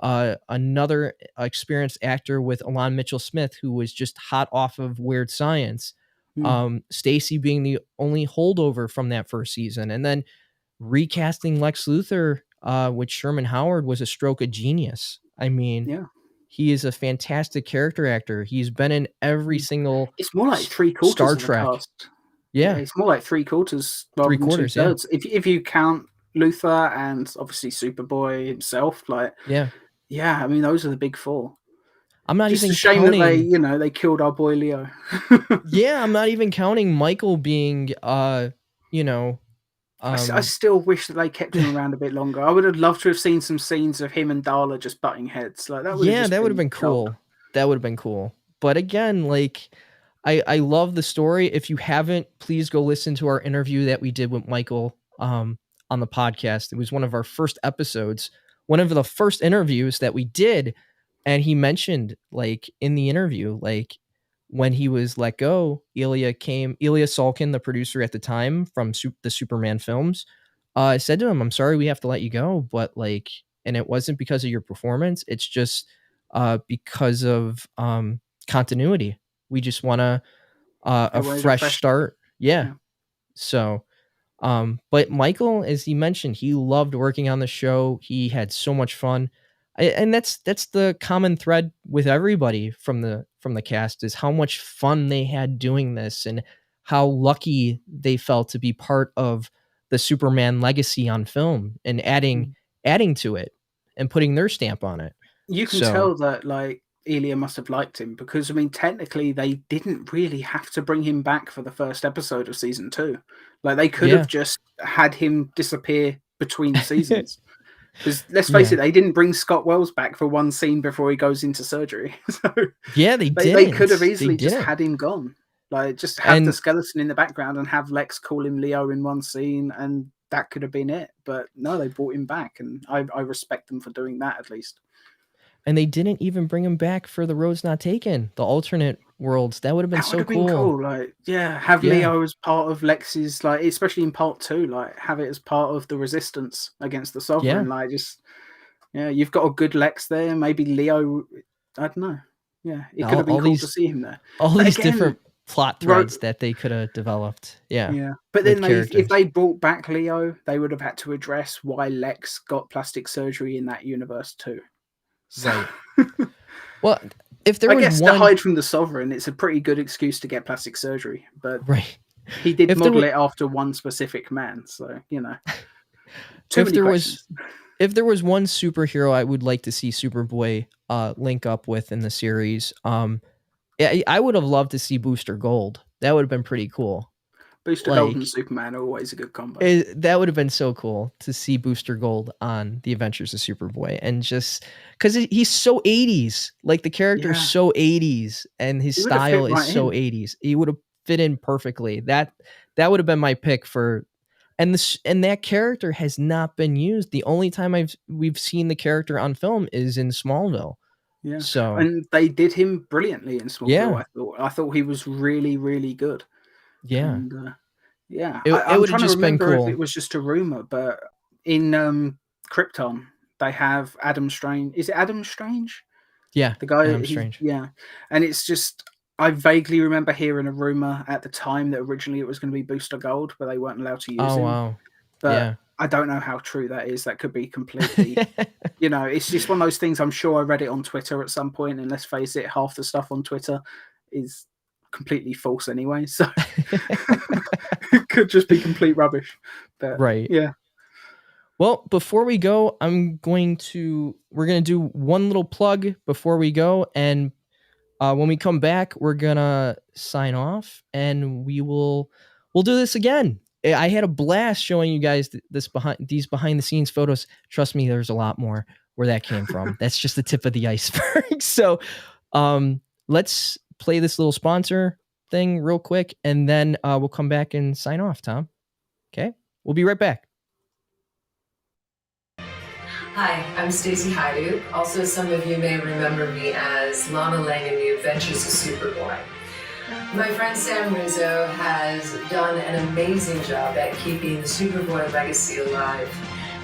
another experienced actor with Alon Mitchell Smith, who was just hot off of Weird Science. mm, Stacy being the only holdover from that first season, and then recasting Lex Luthor with Sherman Howard was a stroke of genius. I mean, yeah. he is a fantastic character actor. He's been in every Mm. single It's more like three quarters Star of the Trek. cast. Yeah, Yeah, it's more like three quarters rather three than two quarters. Yeah, thirds. If you count Luther and obviously Superboy himself, like yeah. yeah, I mean those are the big four. I'm not Just a even shame that counting. they killed our boy Leo. Yeah, I'm not even counting Michael being, you know, I um, still wish that they kept him around a bit longer. I would have loved to have seen some scenes of him and Darla just butting heads. Like that would have yeah, just that would have been been gold. cool. That would have been cool. But again, like I love the story. If you haven't, please go listen to our interview that we did with Michael on the podcast. It was one of our first episodes, one of the first interviews that we did, and he mentioned like in the interview, like when he was let go, Ilya Salkin, the producer at the time from the Superman films, said to him, "I'm sorry we have to let you go, but like, and it wasn't because of your performance. It's just because of continuity. We just want They a wanted a fresh fresh start. start." Yeah. Yeah. So, but Michael, as he mentioned, he loved working on the show. He had so much fun. And that's the common thread with everybody from the cast is how much fun they had doing this and how lucky they felt to be part of the Superman legacy on film and Mm. adding to it and putting their stamp on it. You can So, tell that like Elia must have liked him because I mean technically they didn't really have to bring him back for the first episode of season 2. Like they could have yeah. just had him disappear between seasons. Because let's face Yeah. it, they didn't bring Scott Wells back for one scene before he goes into surgery. So Yeah, they they could have didn't. They easily just didn't. had him gone. Like, just have the And skeleton in the background and have Lex call him Leo in one scene, and that could have been it. But no, they brought him back, and I respect them for doing that at least. and they didn't even bring him back for the Roads Not Taken, the alternate worlds. That would have been That would so have been cool. cool. Like, yeah, have Yeah. Leo as part of Lex's, like, especially in part 2, like, have it as part of the resistance against the Sovereign. Yeah. Like, just, yeah, you've got a good Lex there. Maybe Leo, I don't know. Yeah, it could have been All cool to these see him there. all But these again, different plot threads that they could have developed. Yeah. yeah. But With then if characters. they brought back Leo, they would have had to address why Lex got plastic surgery in that universe too. So, Right. Well, if there I was guess to one hide from the Sovereign, it's a pretty good excuse to get plastic surgery. But right. he did If there model was it after one specific man, so too if many there questions. was if there was one superhero I would like to see Superboy link up with in the series, I would have loved to see Booster Gold. That would have been pretty cool. Booster Gold and Like Superman are always a good combo. that would have been so cool to see Booster Gold on The Adventures of Superboy, and just because he's so 80s, like the character's Yeah, so 80s, and his he would have fit style is right so in. 80s. He would have fit in perfectly. That would have been my pick for, and that character has not been used. The only time we've seen the character on film is in Smallville. Yeah, So and they did him brilliantly in Smallville. yeah, I thought he was really, really good. yeah, And yeah, it I'm would have trying to just been remember if it cool. was just a rumor, but in Krypton they have Adam Strange. Is it Adam Strange? Yeah, The guy, I'm he's, strange. yeah, and it's just I vaguely remember hearing a rumor at the time that originally it was going to be Booster Gold, but they weren't allowed to use Oh him. wow, But yeah. I don't know how true that is. That could be completely, it's just one of those things. I'm sure I read it on Twitter at some point, and let's face it, half the stuff on Twitter is completely false anyway. So it could just be complete rubbish. But Right. yeah, Well, before we go, we're going to do one little plug before we go, and when we come back, we're gonna sign off, and we'll do this again. I had a blast showing you guys these behind the scenes photos. Trust me, there's a lot more where that came from. That's just the tip of the iceberg. So, let's play this little sponsor thing real quick, and then we'll come back and sign off. Tom, okay? We'll be right back. Hi, I'm Stacey Hyduke. Also, some of you may remember me as Lana Lang in The Adventures of Superboy. My friend Sam Rizzo has done an amazing job at keeping the Superboy legacy alive.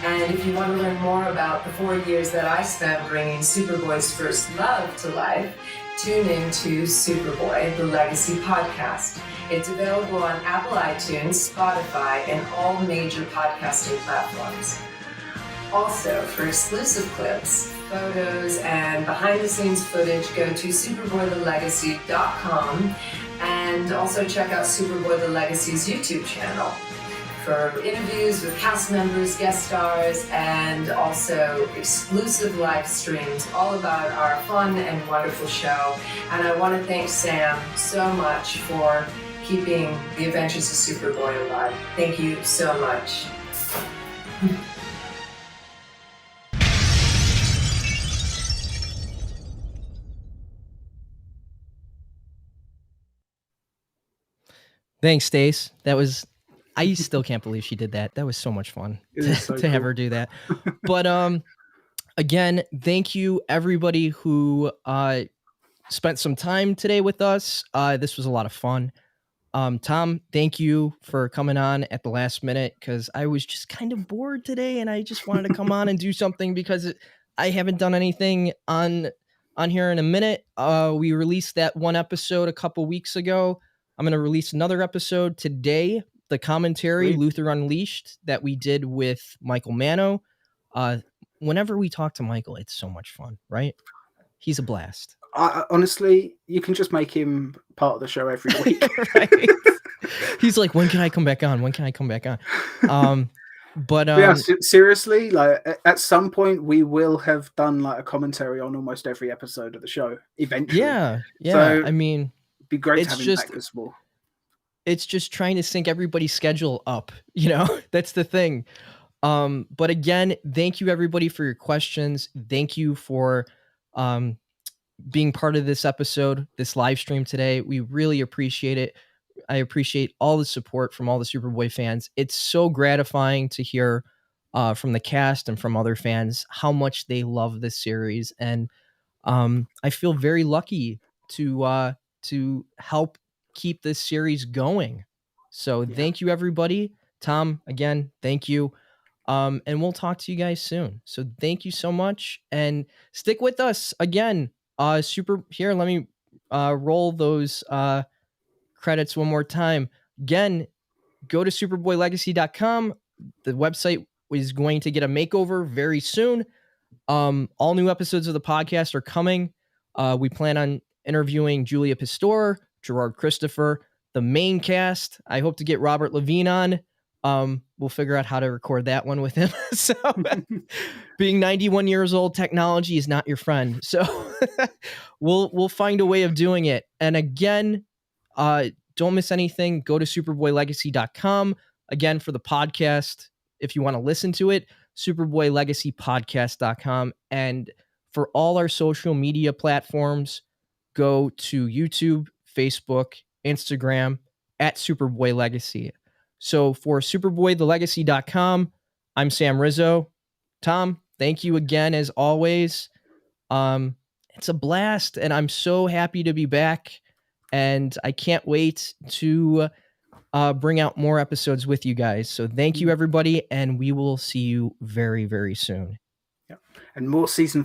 And if you want to learn more about the 4 years that I spent bringing Superboy's first love to life, tune in to Superboy, the Legacy podcast. It's available on Apple iTunes, Spotify, and all major podcasting platforms. Also, for exclusive clips, photos, and behind-the-scenes footage, go to superboythelegacy.com, and also check out Superboy the Legacy's YouTube channel for interviews with cast members, guest stars, and also exclusive live streams all about our fun and wonderful show. And I want to thank Sam so much for keeping The Adventures of Superboy alive. Thank you so much. Thanks, Stace. That was I still can't believe she did that. That was so much fun it is so to have cool. her do that. But again, thank you everybody who spent some time today with us. This was a lot of fun. Tom, thank you for coming on at the last minute, because I was just kind of bored today and I just wanted to come on and do something, because I haven't done anything on here in a minute. We released that one episode a couple weeks ago. I'm going to release another episode today, the commentary, Sweet. Luther Unleashed, that we did with Michael Mano. Whenever we talk to Michael, it's so much fun, right? He's a blast. Honestly, you can just make him part of the show every week. Right. He's like, when can I come back on? When can I come back on? But yeah, seriously, like at some point we will have done like a commentary on almost every episode of the show eventually. Yeah. So I mean, it'd be great it's to have him just back this fall. it's just trying to sync everybody's schedule up. That's the thing. But again, thank you everybody for your questions. Thank you for being part of this episode, this live stream today. We really appreciate it. I appreciate all the support from all the Superboy fans. It's so gratifying to hear from the cast and from other fans how much they love this series, and I feel very lucky to help keep this series going. So thank you, everybody. Tom, again, thank you. And we'll talk to you guys soon. So thank you so much, and stick with us again. Here, let me roll those credits one more time. Again, go to superboylegacy.com. The website is going to get a makeover very soon. All new episodes of the podcast are coming. We plan on interviewing Julia Pistor, Gerard Christopher, the main cast. I hope to get Robert Levine on. We'll figure out how to record that one with him. So being 91 years old, technology is not your friend. So we'll find a way of doing it. And again, don't miss anything. Go to superboylegacy.com. Again, for the podcast, if you want to listen to it, superboylegacypodcast.com. And for all our social media platforms, go to YouTube, Facebook, Instagram at Superboy Legacy. So for superboythelegacy.com, I'm Sam Rizzo. Tom, thank you again as always. It's a blast, and I'm so happy to be back. And I can't wait to bring out more episodes with you guys. So thank you, everybody, and we will see you very, very soon. And more season